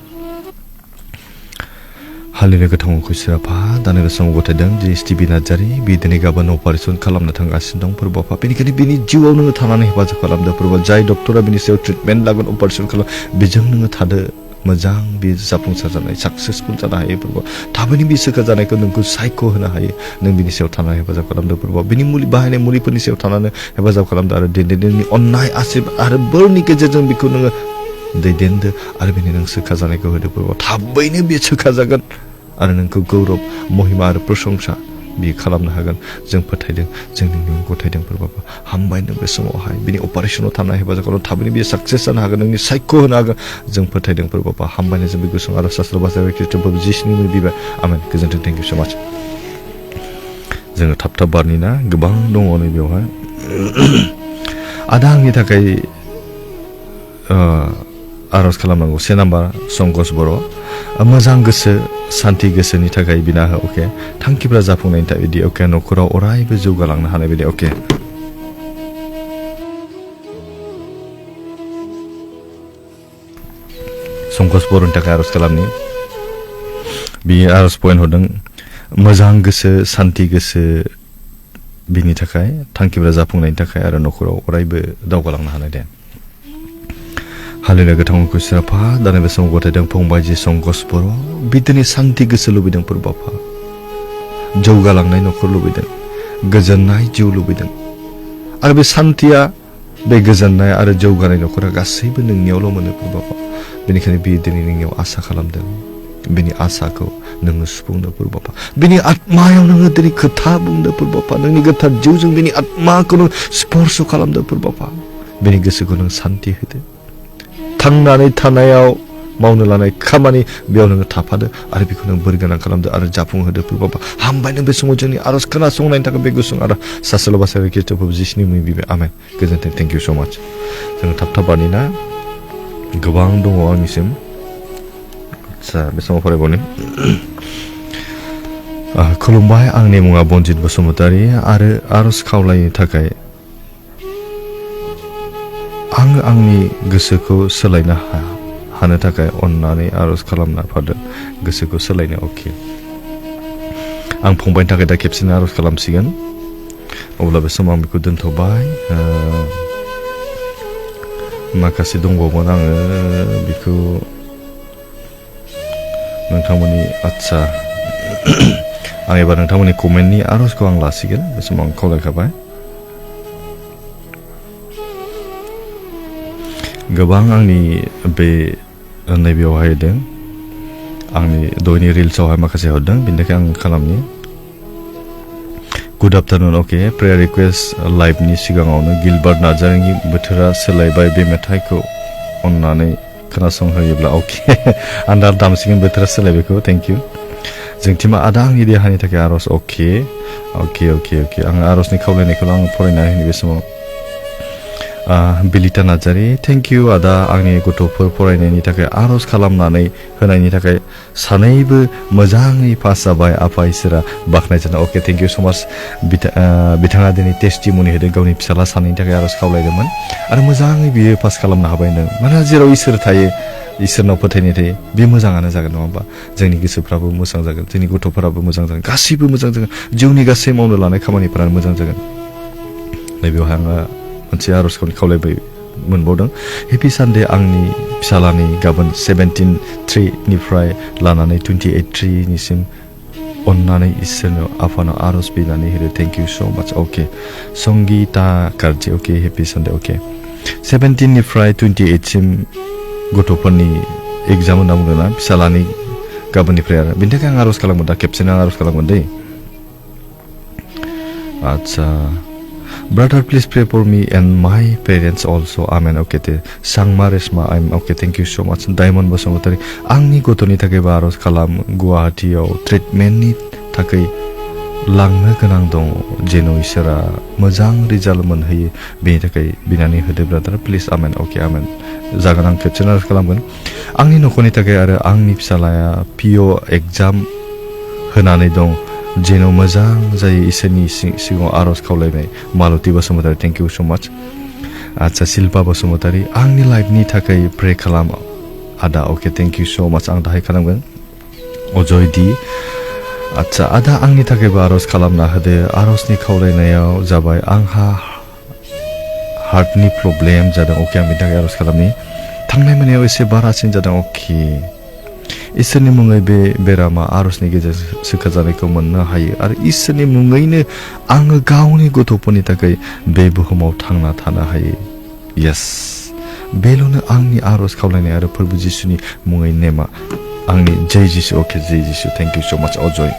हालेलुया गोथांखौ इसोराफा दानो बे समाव गथायदों जे स्टिभि नार्जारि बे दिनै गाबोन अपारेशन खालामनो थांगासिनो दं फोरबो आफा बेनिखायनो बिनि जिउआव नोङो थानानै हेफाजाब खालामदो फोरबो जाय डक्टरा बिनि सायाव ट्रिटमेन्ट लागोन अपारेशन खालाम बेजों नोङो थादो मोजां बे जाफुंसार जानाय साक्सेसफुल जानो हायो फोरबो थाबैनो बे सोखा जानायखौ नोंखौ सायख' होनो हायो नों बिनि सायाव थानानै हेफाजाब खालामदो फोरबो बिनि मुलि बाहायनाय मुलिफोरनि सायाव थानानै हेफाजाब खालामदो आरो नोंनि अननाय आशीर्बाद आरो बोरनि गेजेरजों बेखौ नोङो दैदेनदो आरो बेनि नों सोखा जानायखौ होदो फोरबो थाबैनो बे सोखा जागोन आरो नोंखौ गौरब महिमा आरो प्रशंसा बियो खालामनो हागोन जों फोथायदों जों नोंनि गथायदों फोरबो हामबाय नों बे समावहाय बिनि अपारेशनाव थानाय हेफाजाब खालाम थाबैनो बियो साक्सेस जानो हागोन नोंनि सायख' होनो हागोन जों फोथायदों फोरबो हामबायनो जों बे गुसुं आरो शास्त्र बासारि ख्रीष्ट प्रभु जिसुनि मुङै बिबाय आमेन गोजोन्थों थेंक इउ सो माच जोङो थाब बारनि ना गोबां दङ नै बेवहाय आदा आंनि थाखाय आरज खालामनांगौ 1 नाम्बार संकस बर' मोजां गोसो सान्ति गोसोनि थाखाय बिना हो अके थांखिफ्रा जाफुंनायनि थाखाय बिदि अके न'खराव अरायबो जौगालांनो हानाय बायदि अके संकस बर'नि थाखाय आरज खालामनि बे आरज पइन्ट हरदों मोजां गोसो सान्ति गोसो बिनि थाखाय थांखिफ्रा जाफुंनायनि थाखाय आरो न'खराव अरायबो दावगालांनो हानाय दे हालेलुया गोथांखौ इसोराफा दानो बे समाव गथायदों फंबाय जि संकस बर' बिदिनो सान्ति गोसो लुबैदों फोरबो आफा जौगालांनाय न'खर लुबैदों गोजोननाय जिउ लुबैदों आरो बे सान्तिया बे गोजोननाय आरो जौगानाय न'खरा गासैबो नोंनियावल' मोनो फोरबो आफा बेनिखायनो बियो दिनै नोंनियाव आसा खालामदों बिनि आसाखौ नोङो सुफुंनो फोरबो आफा बिनि आत्मायाव नोङो दिनै खोथा बुंदो फोरबो आफा नोंनि गोथार जिउजों बिनि आत्माखौ नों स्पर्श खालामदो फोरबो आफा बिनि गोसोखौ नों सान्ति होदो थांनानै थानायाव मावनो लानाय खामानि बेयाव नोङो थाफादो आरो बेखौ नों बोर गोनां खालामदो आरो जाफुंहोदो फोरबो हामबाय नों बे समाव जोंनि आरज खोनासंनायनि थाखाय बे गुसुं आरो सासेल' बासारि ख्रीष्ट प्रभु जिसुनि मुङै बिबाय आमेन गोजोन्थों थेंक इउ सो माच जोङो थाब बारनि ना गोबां दङ आंनिसिम आदसा बे समाव फरायबावनि खुलुमबाय आंनि मुङा बनजित बसुमतारी आरो आरज खावलायनो थाखाय आं आंनि गोसोखौ सोलायनो हानो थाखाय अननानै आरज खालामना फादो गोसोखौ सोलायनो अके आं फंबायनि थाखाय दा खेबसेनो आरज खालामसिगोन अब्ला बे समाव आं बेखौ दोनथ'बाय माखासे दंबावोमोन आङो बेखौ नोंथांमोननि आदसा आं एबार नोंथांमोननि कमेन्टनि आरजखौ आं लासिगोन बे समाव आं खावलायखाबाय गोबां आंनि बे नैबेयावहाय होदों आंनि दयनि रिल्सआवहाय माखासे हरदों बेनि थाखाय आं खालामनि गुड आफ्टारनुन अके प्रेयार रिक्वेस्ट लाइभनि सिगाङावनो गिलबार्ट नार्जारिनि बोथोरा सोलायबाय बे मेथाइखौ अननानै खोनासंहोयोब्ला अके आं दा दामसिगोन बोथोरा सोलायबायखौ थेंक इउ जोंथिमा आदा आंनि देहानि थाखाय आर'ज अके आं आर'जनि खावलायनायखौल' आं फरायनानै होनि बे समाव बिलिता नार्जारी थेंक इउ आदा आंनि गथ'फोर फरायनायनि थाखाय आर'ज खालामनानै होनायनि थाखाय सानैबो मोजाङै पास जाबाय आफा इसोरा बाख्नायजानो अके थेंक इउ सो माच बिथाङा दिनै टेस्टिमनि होदों गावनि फिसाला सानैनि थाखाय आर'ज खावलायदोंमोन आरो मोजाङै बियो पास खालामनो हाबाय होनदों मानोना जेराव इसोर थायो इसोरनाव फोथायनाय थायो बे मोजाङानो जागोन नङा होमबा जोंनि गोसोफ्राबो मोजां जागोन जोंनि गथ'फोराबो मोजां जागोन गासैबो मोजां जागोन जिउनि गासै मावनो लानाय खामानिफोरानो मोजां जागोन नैबेयावहाय आङो मोनसे आर'जखौ खावलायबाय मोनबावदों हेपि सानडे आंनि फिसालानि गाबोन 17/3 लानानै 28/3 अन्नानै इसोरनो आफानाव आर'ज बिनानै होदो thank you so' much okay Sangeeta Karji okay happy Sunday अके 17 28 गथ'फोरनि एग्जाम होनना बुंदोंना फिसालानि गाबोननिफ्राय आरो बेनि थाखाय आं आर'ज खालामगोन दा खेबसेनो आं आर'ज खालामगोन दै आदसा Brother, please pray for me and my parents also. Amen. Okay, Sangma Resma, I'm okay. Thank you so much. Diamond Basumutari. Angni gotoni take baros kalam Guwahati yaw treatment ni takai langno gonang dong. Jeno isora mojang result monhoyo beni takai binani hodo brother. Please amen. Okay, amen. Jagan ang खेबसेनो आर'ज खालामगोन आंनि न'खरनि थाखाय आरो आंनि फिसालाया पिअ एग्जाम होनानै दं जेन' मोजां जायो इसोरनि सिगाङाव आर'ज खावलायनाय मालति बसुमतारी थेंक इउ स' माच आदसा शिल्पा बसुमतारी आंनि लाइफनि थाखाय प्रे खालाम आदा अके थेंक इउ स' माच आं दाहाय खालामगोन अजय दि आदसा आदा आंनि थाखायबो आर'ज खालामना होदो आर'जनि खावलायनायाव जाबाय आंहा हार्टनि प्रब्लेम जादों अके आं बेनि थाखाय आर'ज खालामनि थांनाय मोनायाव एसे बारासिन जादों अके इसोरनि मुङै बे बेरामा आर'जनि गेजेरजों सोखाजानायखौ मोननो हायो आरो इसोरनि मुङैनो आङो गावनि गथ'फोरनि थाखाय बे बुहुमाव थांना थानो हायो यस बेल'नो आंनि आर'ज खावलायनाय आरो फोरबो जिसुनि मुङै नेमा आंनि जय जिसु अके जय जिसु थेंक इउ स' माच अजय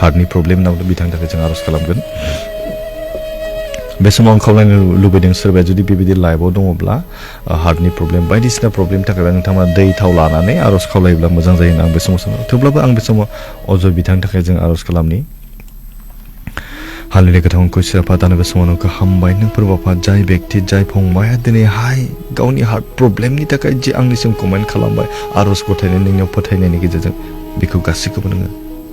हार्टनि प्रब्लेम नावनो बिथांनि थाखाय जों आर'ज खालामगोन बे समाव आं खावलायनो लुबैदों सोरबाया जुदि बेबायदि लाइफआव दङब्ला हार्टनि प्रब्लेम बायदिसिना प्रब्लेमनि थाखाय नोंथाङा दै थाव लानानै आर'ज खावलायोब्ला मोजां जायो होनना आं बे समाव सानो थेवब्लाबो आं बे समाव अजय बिथांनि थाखाय जों आर'ज खालामनि हालेलुया गोथांखौ सिराफा दानो बे समाव नोंखौ हामबाय नों फोरबाफा जाय बेक्ति जाय फंबाया दिनैहाय गावनि हार्ट प्रब्लेमनि थाखाय जे आंनिसिम कमेन्ट खालामबाय आर'ज गथायनाय नोंनियाव फोथायनायनि गेजेरजों बेखौ गासैखौबो नोङो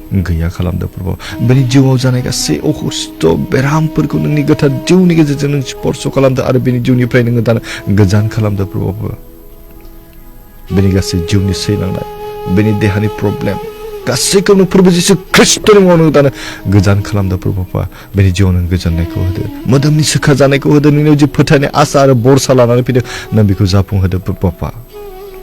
गैया खालामदो प्रभु बेनि जिउआव जानाय गासै अखुस्थ बेरामफोरखौ नोंनि गोथार जिउनि गेजेरजों नों स्पर्श खालामदो आरो बेनि जिउनिफ्राय नोङो दानो गोजान खालामदो प्रभु बेनि गासै जिउनि सैनांनाय बेनि देहानि प्रब्लेम गासैखौ नों प्रभु जिसु ख्रिस्ट'नि मुङाव नों दानो गोजान खालामदो प्रभु बेनि जिउआव नों गोजोननायखौ होदो मोदोमनि सोखा जानायखौ होदो नोंनियाव जि फोथायनाय आसा आरो बरसा लानानै फैदों नों बेखौ जाफुंहोदो प्रभु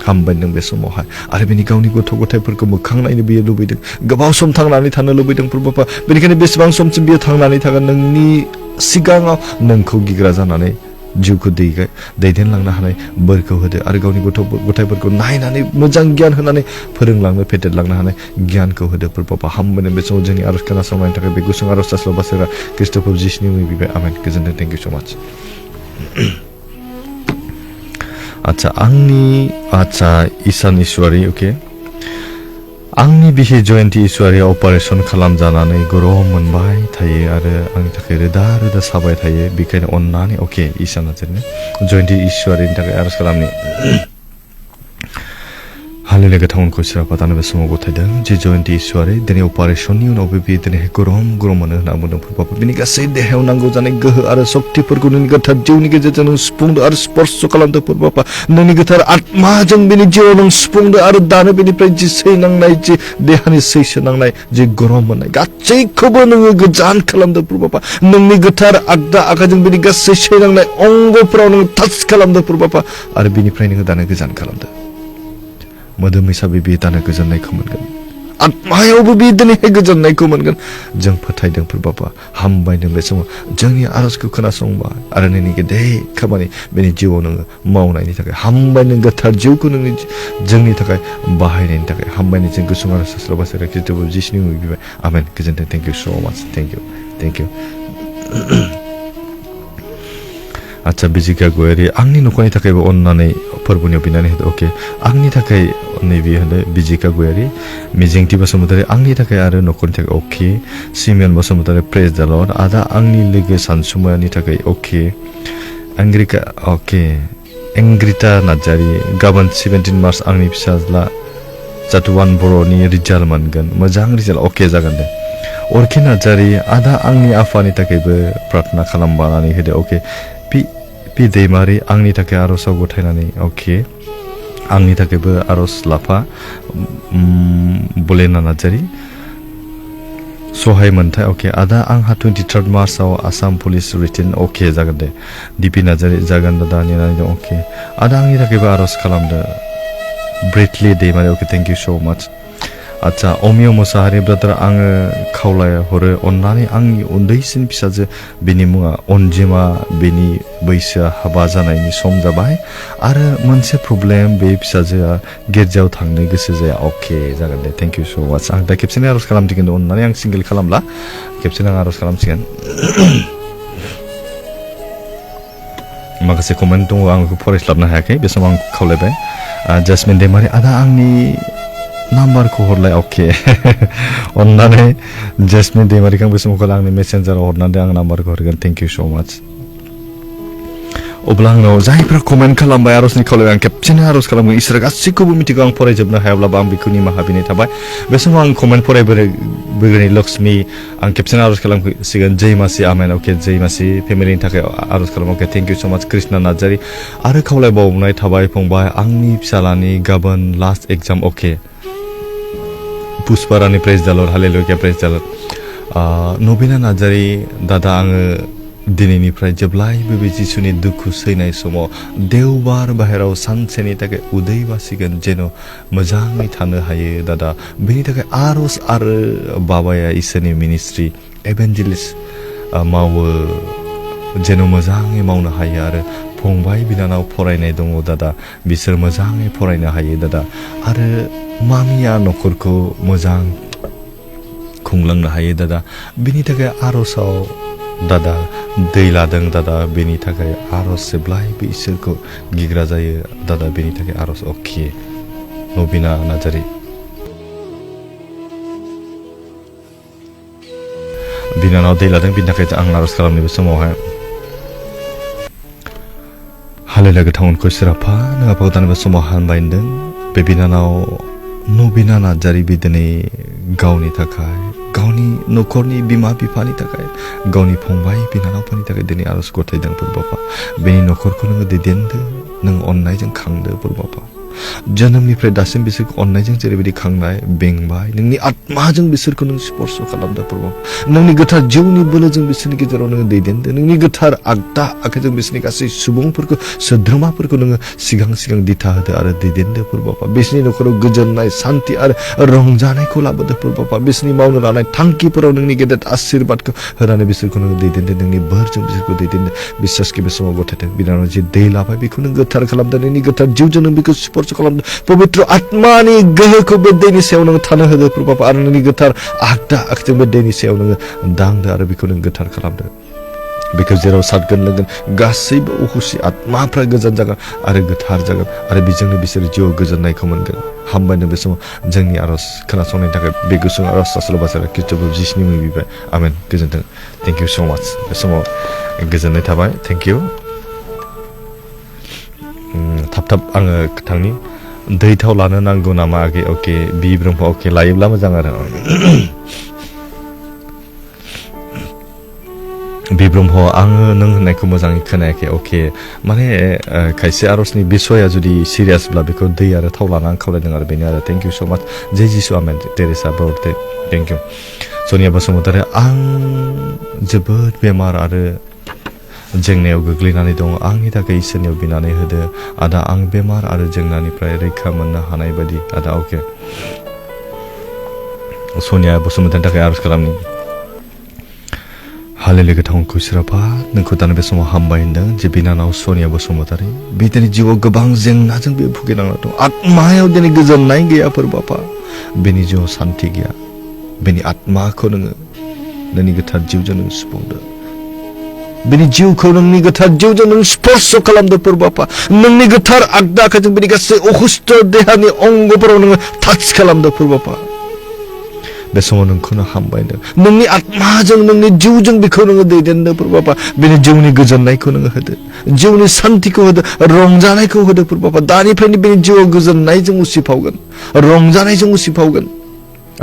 हामबाय नों बे समावहाय आरो बेनि गावनि गथ' गथायफोरखौ मोखां नायनो बियो लुबैदों गोबाव सम थांनानै थानो लुबैदों प्रभु बेनिखायनो बेसेबां समसिम बियो थांनानै थागोन नोंनि सिगाङाव नोंखौ गिग्रा जानानै जिउखौ दैदेनलांनो हानाय बोरखौ होदो आरो गावनि गथ' गथायफोरखौ नायनानै मोजां गियान होनानै फोरोंलांनो फेदेरलांनो हानाय गियानखौ होदो प्रभु हामबाय नों बे समाव जोंनि आर'ज खोनासंनायनि थाखाय बे गुसुं आर'ज जास्लाब बासोरा ख्रिस्ट'फोर जिसुनि मुङै बिबाय आमेन गोजोनथों थेंक इउ स' माच आच्छा ईशान ईश्वरी ओके आंनि बिहि जयन्ती ईश्वरी अपारेशन खालामजानानै गरम मोनबाय थायो आरो आंनि थाखाय रोदा रोदा साबाय थायो बेखायनो अन्नानै ओके ईशान नार्जारी जयन्ती ईश्वरीनि थाखाय आर'ज खालामनि हालेलुया गोथांखौ सिराफा दानो बे समाव गथायदों जे जयन्ती ईश्वरी दिनै अपारेशननि उनावबो बे दिनैहाय गरम मोनो होनना बुंदों प्रभु बिनि गासै देहायाव नांगौ जानाय गोहो आरो सक्तिफोरखौ नोंनि गोथार जिउनि गेजेरजों नों सुफुंदो आरो स्पर्श खालामदो प्रभु नोंनि गोथार आत्माजों बेनि जिउआव नों सुफुंदो आरो दानो बेनिफ्राय जि सैनांनाय जि देहानि सैसो नांनाय जि गरम मोननाय गासैखौबो नोङो गोजान खालामदो प्रभु नोंनि गोथार आगदा आखाइजों बेनि गासै सैनांनाय अंगफोराव नों टाच खालामदो प्रभु आरो बेनिफ्राय नोङो दानो गोजान खालामदो मोदोम हिसाबै बे दानो गोजोननायखौ मोनगोन आत्मायावबो बे दिनैहाय गोजोननायखौ मोनगोन जों फोथायदों प्रभु हामबाय नों बे समाव जोंनि आर'जखौ खोनासंबाय आरो नोंनि गेदेर खामानि बेनि जिउआव नोङो मावनायनि थाखाय हामबाय नों गोथार जिउखौ नोंनि जोंनि थाखाय बाहायनायनि थाखाय हामबाय नों जों गुसुं आर'ज सास्लाबासो ख्रिस्ट'फोर जिसुनि मुङै बिबाय आमेन गोजोनथों थेंक इउ स' माच थेंक इउ आच्छा बिजिका गयारि आंनि नखरनि थाखायबो अननानै फोरबोनियाव बिनानै होदो अके आंनि थाखाय नैबे होदो बिजिका गयारि मिजिंथि बसुमतारि आंनि थाखाय आरो नखरनि थाखाय अके simian Basumatary praise the lord आदा आंनि लोगो सानसुमानि थाखाय अके एंग्रिका अके एंग्रिता नार्जारि गाबोन 17 मार्च आंनि फिसाज्ला जातुवान बर'नि रिजाल्ट मोनगोन मोजां रिजाल्ट अके जागोन दे अरखि नार्जारि आदा आंनि आफानि थाखायबो प्रार्थना खालामबानानै होदो अके पि दैमारि आंनि थाखाय आर'जआव गथायनानै अके आंनि थाखायबो आर'ज लाफा बलेना नार्जारि सहाय मोनथाय अके आदा आंहा 23 मार्चआव आसाम पुलिस रिटेन अके जागोन दे दिपि नार्जारि जागोन दादा नेनानै दं अके आदा आंनि थाखायबो आर'ज खालामदो ब्रेटलि दैमारि अके थेंक इउ सो माच आच्छा अमिय मोसाहारि ब्रादार आङो खावलाय हरो अननानै आंनि उन्दैसिन फिसाजो बेनि मुङा अनजिमा बेनि बैसोआ हाबा जानायनि सम जाबाय आरो मोनसे प्रब्लेम बे फिसाजोआ गिर्जायाव थांनो गोसो जाया अके जागोन दे थेंक इउ सो माच आं दा खेबसेनो आर'ज खालामसिगोन अननानै आं सिंगेल खालामला खेबसेनो आं आर'ज खालामसिगोन माखासे कमेन्ट दङ आं बेखौ फरायस्लाबनो हायाखै बे समाव आं खावलायबाय जासमिन दैमारि आदा आंनि नाम्बारखौ हरलाय अके अननानै जेसमिन दैमारिखौ आं बे समाव आंनि मेसेन्जाराव हरनानै आं नाम्बारखौ हरगोन थेंक इउ सो माच अब्ला आंनाव जायफ्रा कमेन्ट खालामबाय आर'जनि खावलायबाय आं खेबसेनो आर'ज खालामगोन इसोरा गासैखौबो मिथिगौ आं फरायजोबनो हायाब्लाबो आं बेखौ निमाहा बिनाय थाबाय बे समाव आं कमेन्ट फरायबोग्रानि लक्ष्मी आं खेबसेनो आर'ज खालामसिगोन जय मासि आमेन अके जय मासि फेमिलिनि थाखाय आर'ज खालाम अके थेंक इउ सो माच कृष्णा नार्जारि आरो खावलायबावनाय थाबाय फंबाय आंनि फिसालानि गाबोन last exam okay पुष्पारानि praise the lord hallelujah praise the lord Nabina Narzary दादा आङो दिनैनिफ्राय जेब्लायबो बे जिसुनि दुखु सैनाय समाव देवबार बाहेराव सानसेनि थाखाय उदै बासिगोन जेन' मोजाङै थानो हायो दादा बेनि थाखाय आर'ज आरो बाबाया इसोरनि मिनिस्ट्रि एभेन्जेलिस्ट मावो जेन' मोजाङै मावनो हायो आरो फंबाय बिनानाव फरायनाय दङ दादा बिसोर मोजाङै फरायनो हायो दादा आरो मामिया न'खरखौ मोजां खुंलांनो हायो दादा बेनि थाखाय आर'जआव दादा दै लादों दादा बेनि थाखाय आर'ज जेब्लायबो इसोरखौ गिग्रा जायो दादा बेनि थाखाय आर'ज अके नबिना नार्जारि बिनानाव दै लादों बेनि थाखाय आं आर'ज खालामनाय बे समावहाय हालेलुया गोथांखौ सिराफा नों आफाखौ दानबा समाव हानबाय होनदों बे बिनानाव नबिना नार्जारि बे दिनै गावनि थाखाय गावनि न'खरनि बिमा बिफानि थाखाय गावनि फंबाय बिनानावफोरनि थाखाय दिनै आर'ज गथायदों बाबा बेनि न'खरखौ नोङो दैदेनदो नों अननायजों खांदो बाबा जोनोमनिफ्राय दासिम बिसोरखौ अननायजों जेरैबायदि खांनाय बेंबाय नोंनि आत्माजों बिसोरखौ नों स्पर्श खालामदो बाबा नोंनि गोथार जिउनि बोलोजों बिसोरनि गेजेराव नोङो दैदेनदो नोंनि गोथार आगदा आखाइजों बिसोरनि गासै सुबुंफोरखौ सोद्रोमाफोरखौ नोङो सिगां दिथा होदो आरो दैदेनदो बाबा बिसोरनि न'खराव गोजोननाय सान्ति आरो रंजानायखौ लाबोदो बाबा बिसोरनि मावनो लानाय थांखिफोराव नोंनि गेदेर आशीर्बादखौ होनानै बिसोरखौ नोङो दैदेनदो नोंनि बोरजों बिसोरखौ दैदेनदो बिश्वासखौ बे समाव गथायदों बिनानाव जे दै लाबाय बेखौ नों गोथार खालामदो नोंनि गोथार जिउजों नों बेखौ स्पर्श खालामदो पवित्र आत्मानि गोहोखौ बे दैनि सायाव नों थानो होदो बाबा आरो नोंनि गोथार आगदा आखाइजों बे दैनि सायाव नोङो दांदो आरो बेखौ नों गोथार खालामदो बेखौ जेराव सारगोन लोंगोन गासैबो अहुसि आत्माफ्रा गोजान जागोन आरो गोथार जागोन आरो बेजोंनो बिसोर जिउआव गोजोननायखौ मोनगोन हामबायनो बे समाव जोंनि आर'ज खोनासंनायनि थाखाय बे गुसुं आर'ज सासल बासारा खृष्टबो जिसुनि मुङै बिबाय आमेन गोजोन्थों थेंक इउ स' माच बे समाव गोजोननाय थाबाय थेंक इउ थाब आङो थांनि दै थाव लानो नांगौ नामा आगे अके बि ब्रह्म अके लायोब्ला मोजां आरो बि ब्रह्म आङो नों होननायखौ मोजाङै खोनायाखै अके माने खायसे आर'जनि बिसया जुदि सिरियासब्ला बेखौ दै आरो थाव लाना आं खावलायदों आरो बेनो आरो थेंक इउ स' माच जय जिसु आमेन टेरेसा बरते थेंक इउ सनिया बसुमतारी आं जोबोद बेमार आरो जेंनायाव गोग्लैनानै दं आंनि थाखाय इसोरनियाव बिनानै होदो आदा आं बेमार आरो जेंनानिफ्राय रैखा मोननो हानाय बायदि आदा अके सनिया बसुमतारीनि थाखाय आर'ज खालामनि हालेलुया गोथांखौ सिराफा नोंखौ दानो बे समाव हामबाय होनदों जे बिनानाव सनिया बसुमतारी बे दिनै जिउआव गोबां जेंनाजों बे भुगिनांना दं आत्मायाव दिनै गोजोननाय गैया बाबा बेनि जिउआव सान्थि गैया बेनि आत्माखौ नोङो नोंनि गोथार जिउजों नों सुफुंदो बिनि जिउखौ नोंनि गोथार जिउजों नों स्पर्श खालामदो प्रभु नोंनि गोथार आगदा आखाइजों बिनि गासै अखुस्थ देहानि अंगफोराव नोङो टाच खालामदो प्रभु बे समाव नोंखौनो हामबायदों नोंनि आत्माजों नोंनि जिउजों बेखौ नोङो दैदेनदो प्रभु बिनि जिउनि गोजोननायखौ नोङो होदो जिउनि शान्तिखौ होदो रंजानायखौ होदो प्रभु दानिफ्रायनो बेनि जिउआव गोजोननायजों उसिफावगोन रंजानायजों उसिफावगोन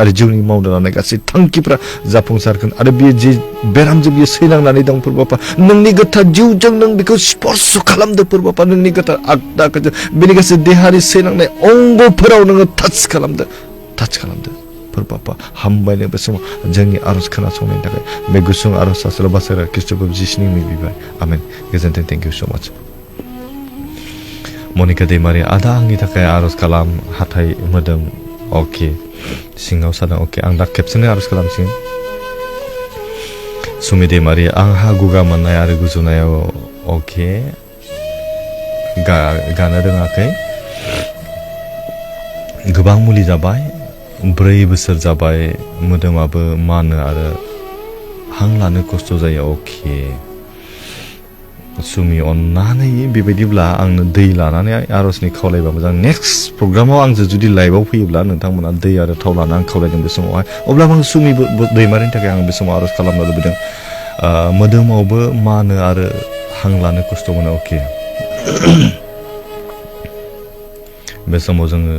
आरो जिउनि मावनो लानाय गासै थांखिफ्रा जाफुंसारगोन आरो बियो जे बेरामजों बियो सैनांनानै दं प्रभु नोंनि गोथार जिउजों नों बेखौ स्पर्श खालामदो प्रभु नोंनि गोथार आगदा आखाइजों बेनि गासै देहानि सैनांनाय अंगफोराव नोङो टाच खालामदो प्रभु हामबायनो बे समाव जोंनि आरज खोनासंनायनि थाखाय बे गुसुं आरज आसल बासारा ख्रिस्ट'फोर जिसुनि मुङै बिबाय आमेन गोजोन्थों थेंक इउ सो माच मनिका दैमारि आदा आंनि थाखाय आरज खालाम हाथाइ मोदोम अके सिङाव सादों अके आं दा खेबसेनो आरज खालामसिगोन सुमि दैमारि आंहा गगा मोननाय आरो गुजुनायाव अके गानो रोङाखै गोबां मुलि जाबाय 4 बोसोर जाबाय मोदोमाबो मानो आरो हां लानो खस्थ' जायो अके सुमि अन्नानै बेबायदिब्ला आंनो दै लानानै आरजनि खावलायबा मोजां नेक्स्ट प्रग्रामाव आंजों जुदि लाइभआव फैयोब्ला नोंथांमोना दै आरो थाव लाना आं खावलायदों बे समावहाय अब्ला आं सुमि दैमारिनि थाखाय आं बे समाव आरज खालामनो लुबैदों मोदोमावबो मानो आरो हां लानो खस्थ' मोनो अके बे समाव जोङो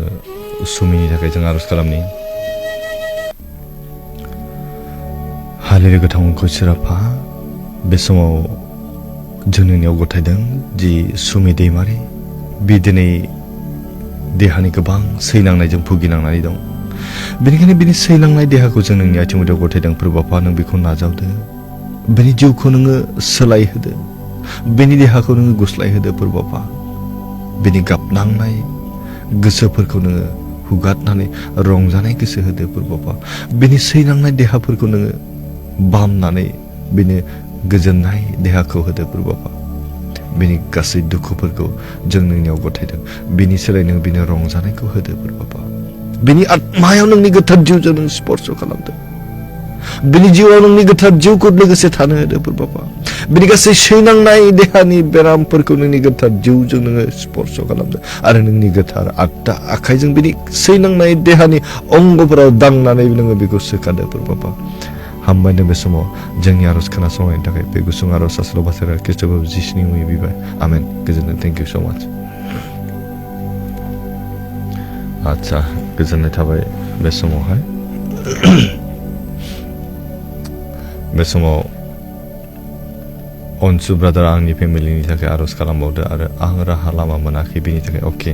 सुमिनि थाखाय जों आरज खालामनि हालेलुया गोथां मुंखौ सिराफा बे समाव जोंनियाव गथायदों जि सुमि दैमारि बि दिनै देहानि गोबां सैनांनायजों भुगिनांनानै दं बेनिखायनो बिनि सैनांनाय देहाखौ जों नोंनि आथिं मुथायाव गथायदों प्रभु नों बेखौ नाजावदो बेनि जिउखौ नोङो सोलायहोदो बेनि देहाखौ नोङो गुस्लायहोदो प्रभु बेनि गाबनांनाय गोसोफोरखौ नोङो हुगारनानै रंजानाय गोसो होदो प्रभु बेनि सैनांनाय देहाफोरखौ नोङो बामनानै बेनो गोजोननाय देहाखौ होदो प्रभु बेनि गासै दुखुफोरखौ जों नोंनियाव गथायदों बेनि सोलाय नों बेनो रंजानायखौ होदो प्रभु बेनि आत्मायाव नोंनि गोथार जिउजों नों स्पर्श खालामदो बेनि जिउआव नोंनि गोथार जिउखौ लोगोसे थानो होदो प्रभु बेनि गासै सैनांनाय देहानि बेरामफोरखौ नोंनि गोथार जिउजों नोङो स्पर्श खालामदो आरो नोंनि गोथार आगदा आखाइजों बेनि सैनांनाय देहानि अंगफोराव दांनानै नोङो बेखौ सोखादो प्रभु हामबायनो बे समाव जोंनि आरज खोनासंनायनि थाखाय बे गुसुं आरज आसल बासारा ख्रिस्ट'फोर जिसुनि मुङै बिबाय आमेन गोजोन्थों थेंक इउ सो माच आच्छा गोजोननाय थाबाय बे समावहाय बे समाव अनसु ब्रादार आंनि फेमिलिनि थाखाय आरज खालामबावदो आरो आं राहा लामा मोनाखै बेनि थाखाय अके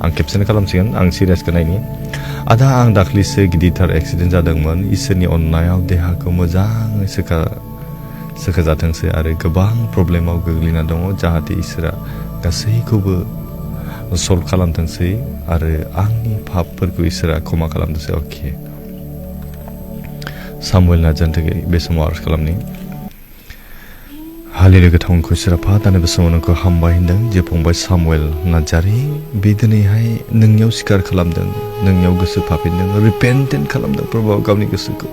आं खेबसेनो खालामसिगोन आं सिरियासखौ नायनि आदा आं दाख्लिसो गिदिरथार एक्सिडेन्ट जादोंमोन इसोरनि अननायाव देहाखौ मोजाङै सोखाजाथोंसै आरो गोबां प्रब्लेमाव गोग्लैना दङ जाहाथे इसोरा गासैखौबो सल्भ खालामथोंसै आरो आंनि पापफोरखौ इसोरा क्षमा खालामथोंसै अके सामुएल नार्जारिनि थाखाय बे समाव आरज खालामनि हालेलुया गोथां मुंखौ सिराफा दानि बे समाव नोंखौ हामबाय होनदों जे फंबाय सामुएल नार्जारि बे दिनैहाय नोंनियाव स्वीकार खालामदों नोंनियाव गोसो फाफिनदों रिपेन्टेन्ट खालामदों प्रभु गावनि गोसोखौ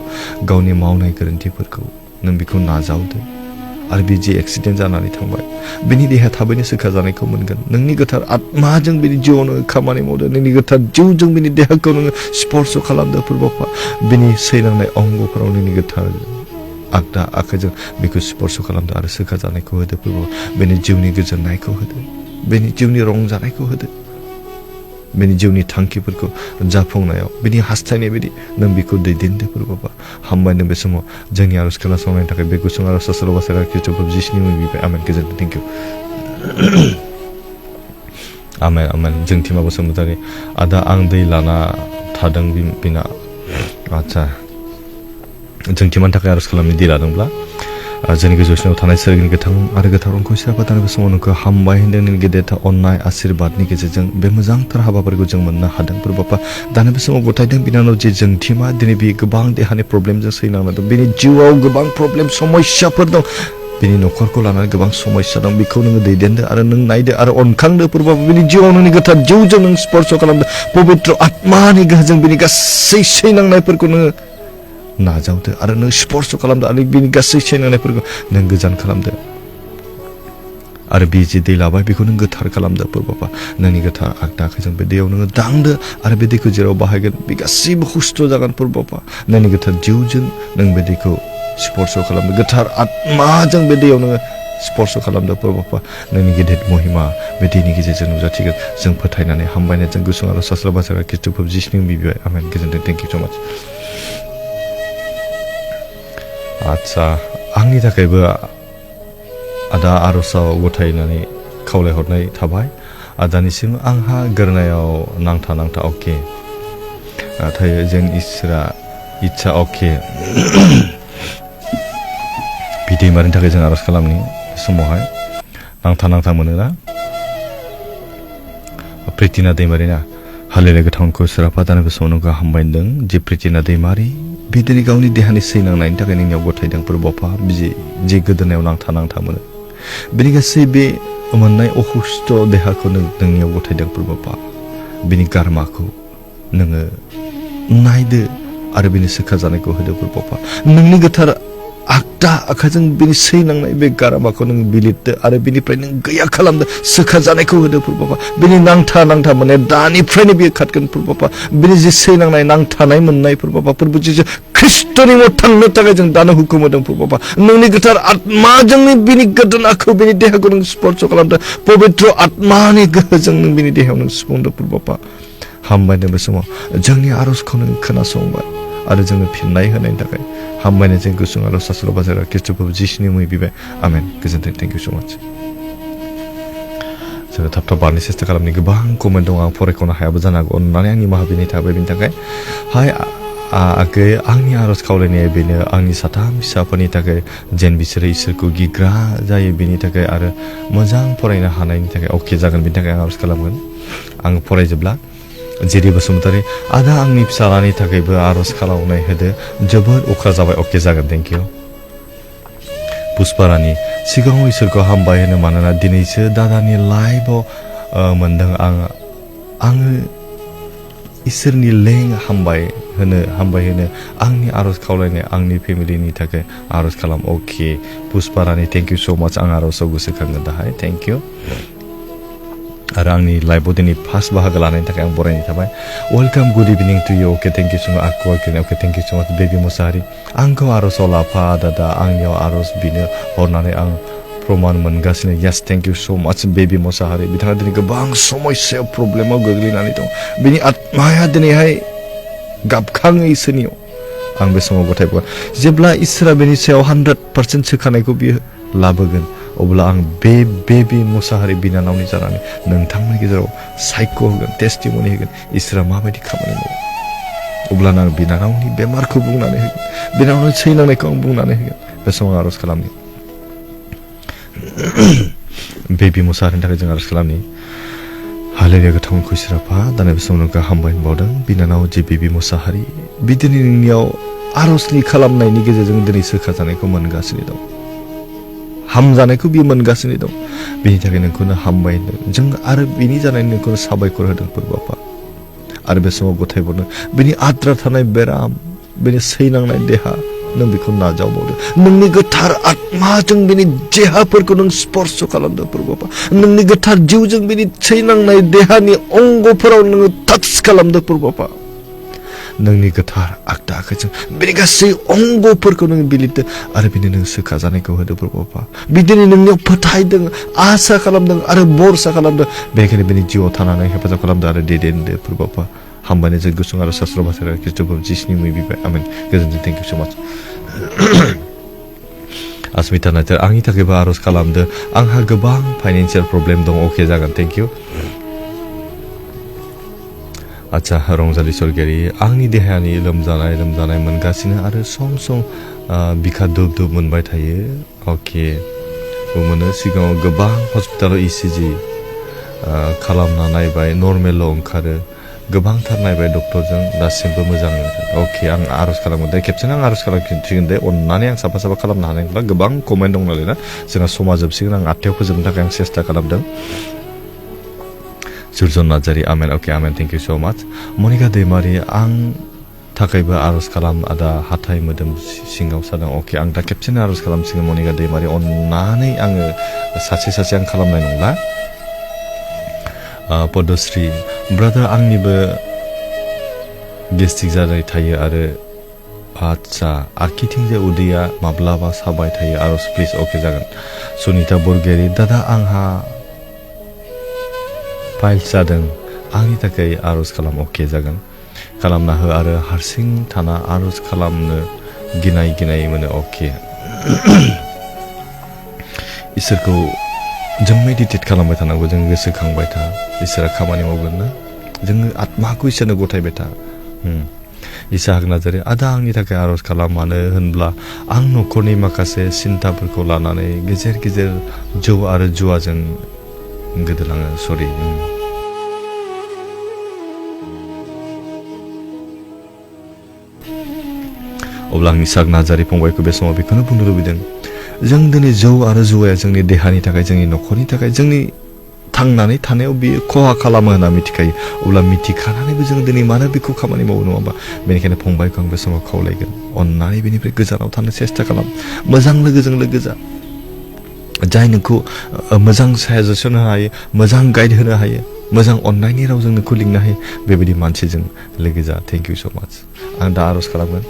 गावनि मावनाय गोरोन्थिफोरखौ नों बेखौ नाजावदो आरो बे जे एक्सिडेन्ट जानानै थांबाय बेनि देहाया थाबैनो सोखाजानायखौ मोनगोन नोंनि गोथार आत्माजों बेनि जिउआव नोङो खामानि मावदो नोंनि गोथार जिउजों बेनि देहाखौ नोङो स्पर्श खालामदो प्रभु बेनि सैनांनाय अंगफोराव नोंनि गोथार आगदा आखाइजों बेखौ स्पर्श खालामदो आरो सोखाजानायखौ होदो प्रभु बेनि जिउनि गोजोननायखौ होदो बेनि जिउनि रंजानायखौ होदो बेनि जिउनि थांखिफोरखौ जाफुंनायाव बेनि हास्थायनाय बायदि नों बेखौ दैदेनदो प्रभु हामबायनो बे समाव जोंनि आरज खोनासंनायनि थाखाय बे गुसुं आरज आसल बासारा ख्रिस्ट'फोर जिसुनि मुङै बिबाय आमेन गोजोन्थों थेंक इउ आमेन आमेन जोंथिमा बसुमतारी आदा आं दै लाना थादों बिना आच्छा जोंथिमानि थाखाय आरज खालामनो दै लादोंब्ला जोंनि गोजौसिनाव थानाय सोरगिदिं गोथां आरो गोथार अंखौ सिराफा दानि बे समाव नोंखौ हामबाय होनदों नोंनि गेदेरथार अननाय आशीर्बादनि गेजेरजों बे मोजांथार हाबाफोरखौ जों मोननो हादों प्रभु दानि बे समाव गथायदों बिनानाव जे जोंथिमा दिनै बे गोबां देहानि प्रब्लेमजों सैनांना दं बेनि जिउआव गोबां प्रब्लेम समस्याफोर दं बेनि न'खरखौ लानानै गोबां समस्या दं बेखौ नोङो दैदेनदो आरो नों नायदो आरो अनखांदो प्रभु बेनि जिउआव नोंनि गोथार जिउजों नों स्पर्श खालामदो पबित्र आत्मानि गोहोजों बेनि गासै सैनांनायफोरखौ नोङो नाजावदो आरो नों स्पर्श खालामदो आरो बिनि गासै सैनांनायफोरखौ नों गोजान खालामदो आरो बे जे दै लाबाय बेखौ नों गोथार खालामदो प्रभुपा नोंनि गोथार आगदा आखाइजों बे दैयाव नोङो दांदो आरो बे दैखौ जेराव बाहायगोन बे गासैबो हुस्थ जागोन प्रभुपा नोंनि गोथार जिउजों नों बे दैखौ स्पर्श खालामदो गोथार आत्माजों बे दैयाव नोङो स्पर्श खालामदो प्रभुपा नोंनि गिदिर महिमा बे दैनि गेजेरजों नुजाथिगोन जों फोथायनानै हामबायनायजों गुसुं आरो सास्रा बासारा खृष्टफोर जिसुनि बिबिबाय आमेन गोजोनथों थेंक इउ स माच आच्छा आंनि थाखायबो आदा आर'जआव गथायनानै खावलायहरनाय थाबाय आदानिसिम आंहा गोरनायाव नांथा अके नाथाय जों इसोरा इच्छा अके बिदैमारिनि थाखाय जों आर'ज खालामनि समावहाय नांथा मोनोना प्रितिना दैमारिना हालेले गोथांखौ सोराफा दानबो सौनोखौ हामबायदों जे प्रितिना दैमारि बिदिनो गावनि देहानि सैनांनायनि थाखाय नोंनियाव गथायदों प्रभुपा जे गोदोनायाव नांथा मोनो बेनि गासै बे मोननाय अखुस्थ देहाखौ नोंनियाव गथायदों प्रभुपा बिनि गारमाखौ नोङो नायदो आरो बिनि सोखा जानायखौ होदो प्रभुपा नोंनि गोथार आगदा आखाइजों बिनि सैनांनाय बे गारामाखौ नों बिलिरदो आरो बिनिफ्राय नों गैया खालामदो सोखा जानायखौ होदो प्रभुपा बिनि नांथा माने दानिफ्रायनो बियो खारगोन प्रभुपा बिनि जे सैनांनाय नांथानाय मोननाय प्रभुपा प्रभु जिसु ख्रिस्टनि मुङाव थांनो थाखाय जों दानो हुकुम होदों प्रभुपा नोंनि गोथार आत्माजों बिनि गोदोनाखौ बिनि देहाखौ नों स्पर्श खालामदो पबित्र आत्मानि गोहोजों नों बिनि देहायाव नों सुफुंदो प्रभुपा हामबायदों बे समाव जोंनि आर'जखौ नों खोनासंबाय आरो जोंनो फिननाय होनायनि थाखाय हामबायनायजों गुसुं आरो सास्र बाजारा खृष्टफोर जिसुनि मुङै बिबाय आमेन गोजोनथों थेंक इउ स माच जोङो थाब बारनो सेस्था खालामनि गोबां कमेन्ट दं आं फरायख'नो हायाबो जानो हागौ अननानै आंनि माहाबिनि थाबाय बेनि थाखाय हाय आगै आंनि आर'ज खावलायनाया बेनो आंनि साथाम फिसाफोरनि थाखाय जेन बिसोरो इसोरखौ गिग्रा जायो बेनि थाखाय आरो मोजां फरायनो हानायनि थाखाय अके जागोन बेनि थाखाय आं आर'ज खालामगोन आं फरायजोबला जेरै बसुमतारी आदा आंनि फिसालानि थाखायबो आर'ज खालामनाय होदो जोबोद अखा जाबाय अके जागोन थेंक इउ पुष्पारानि सिगाङाव इसोरखौ हामबाय होनो मानोना दिनैसो दादानि लाइभआव मोनदों आङो इसोरनि लें हामबाय होनो आंनि आर'ज खावलायनाय आंनि फेमिलिनि थाखाय आर'ज खालाम अके पुष्पारानि थेंक इउ स माच आं आर'जआव गोसोखांगोन दाहाय थेंक इउ आरो आंनि लाइभआव दिनै फार्स्ट बाहागो लानायनि थाखाय आं बरायनाय थाबाय welcome good evening to you okay thank you so much okay thank you so माच बेबी मुसाहारि आंखौ आर'जआव लाफा दादा आंनियाव आर'ज बिनो हरनानै आं प्रमान मोनगासिनो येस थेंक इउ स माच बेबी मुसाहारि बिथाङा दिनै गोबां समस्यायाव प्रब्लेमाव गोग्लैनानै दं बिनि आत्माया दिनैहाय गाबखाङो इसोरनियाव आं बे समाव गथायबाय जेब्ला इसोरा बेनि सायाव 100% सोखानायखौ बियो लाबोगोन अब्ला आं बे बेबी मुसाहारि बिनानावनि जानानै नोंथांमोननि गेजेराव सायख' होगोन टेस्टिमनि होगोन इसोरा माबायदि खामानि मावो अब्लानो आं बिनानावनि बेमारखौ बुंनानै होगोन बिनानावनि सैनांनायखौ आं बुंनानै होगोन बे समाव आर'ज खालामनि बेबी मुसाहारिनि थाखाय जों आर'ज खालामनि हालेलुया गोथांखौ इसोराफा दाना बे समाव नोंखौ हामबाय होनबावदों बिनानाव जे बेबी मुसाहारि बिदिनो नोंनियाव आर'जनि खालामनायनि गेजेरजों दिनै सोखा जानायखौ मोनगासिनो दं हामजानायखौ बियो मोनगासिनो दं बेनि थाखाय नोंखौनो हामबाय होनदों जों आरो बिनि जानायनि नोंखौनो साबायखर होदों प्रभुपा आरो बे समाव गथायबावदों बिनि आद्रा थानाय बेराम बिनि सैनांनाय देहा नों बेखौ नाजावबावदो नोंनि गोथार आत्माजों बिनि देहाफोरखौ नों स्पर्श खालामदो प्रभुपा नोंनि गोथार जिउजों बिनि सैनांनाय देहानि अंगफोराव नोङो टाच खालामदो प्रभुपा नोंनि गोथार आगदा आखाइजों बिनि गासै अंगफोरखौ नों बिलिरदो आरो बिनो नों सोखा जानायखौ होदो प्रभुपा बिदिनो नोंनियाव फोथायदों आसा खालामदों आरो बरसा खालामदों बेनिखायनो बिनि जिउआव थानानै हेफाजाब खालामदो आरो दैदेनदो प्रभुपा हामबायनायजों गुसुं आरो सास्र बासारा खृष्टफोर जिसुनि मुङै बिबाय आमेन गोजोनथों थेंक इउ स माच अस्मिता नायथार आंनि थाखायबो आर'ज खालामदो आंहा गोबां फाइनान्सियेल प्रब्लेम दं अके जागोन थेंक इउ आच्छा रंजालि सरगियारि आंनि देहानि लोमजानाय मोनगासिनो आरो सम बिखा दुब मोनबाय थायो अके मोनो सिगाङाव गोबां हस्पिटालाव इसिजि खालामना नायबाय नर्मेल ओंखारो गोबांथार नायबाय डक्टरजों दासिमबो मोजां अके आं आर'ज खालामगोन दे खेबसेनो आं आर'ज खालामफिनसिगोन दे अननानै आं साफा खालामनो हानाय नंला गोबां कमेन्ट दं नालाय ना जोंहा समा जोबसिगोन आं 8थायाव फोजोबनो थाखाय आं सेस्था खालामदों सुरजन नार्जारि आमेन अके आमेन थेंक इउ स माच मनिका दैमारि आं थाखायबो आरज खालाम आदा हाथाय मोदोम सिङाव सादों अके आं दा खेबसेनो आरज खालामसिगोन मनिका दैमारि अननानै आङो सासे आं खालामनाय नंला पदश्री ब्रादार आंनिबो गेस्ट्रिक जानाय थायो आरो आच्छा आखिथिंजाय उदैया माब्लाबा साबाय थायो आरज प्लिज अके जागोन सुनिता बरगयारि दादा आंहा फाइल्स जादों आंनि थाखाय आरज खालाम अके जागोन खालामना हो आरो हारसिं थाना आरज खालामनो गिनाय मोनो अके इसोरखौ जों मेडिटेट खालामबाय थानांगौ जों गोसोखांबाय था इसोरा खामानि मावगोन ना जोङो आत्माखौ इसोरनो गथायबाय था इसाहाक नार्जारि आदा आंनि थाखाय आरज खालाम मानो होनब्ला आं न'खरनि माखासे सिन्ताफोरखौ लानानै गेजेर जौ आरो जुवाजों गोदोलाङो सरि अब्ला आं इसाहाक नार्जारि फंबायखौ बे समाव बेखौनो बुंनो लुबैदों जों दिनै जौ आरो जुवाया जोंनि देहानि थाखाय जोंनि न'खरनि थाखाय जोंनि थांनानै थानायाव बियो खहा खालामो होनना मिथिखायो अब्ला मिथिखानानैबो जों दिनै मानो बेखौ खामानि मावो नङा होमबा बेनिखायनो फंबायखौ आं बे समाव खावलायगोन अननानै बेनिफ्राय गोजानाव थानो सेस्था खालाम मोजां लोगोजों लोगो जा जाय नोंखौ मोजां साजेसन होनो हायो मोजां गाइड होनो हायो मोजां अननायनि रावजों नोंखौ लिंनो हायो बेबायदि मानसिजों लोगो जा थेंक इउ स' माच आं दा आरज खालामगोन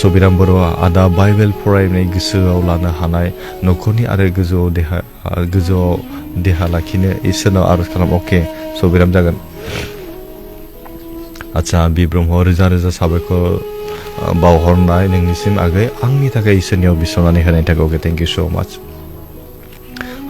सबिराम बर'आ आदा बाइबेल फरायनाय गोसोआव लानो हानाय न'खरनि आरो गोजौआव देहा लाखिनो इसोरनाव आरज खालाम अके सबिराम जागोन आच्छा बि ब्रह्म रोजा साबायखर बावहरनाय नोंनिसिम आगै आंनि थाखाय इसोरनियाव बिसनानै होनायनि थाखाय अके थेंक इउ स' माच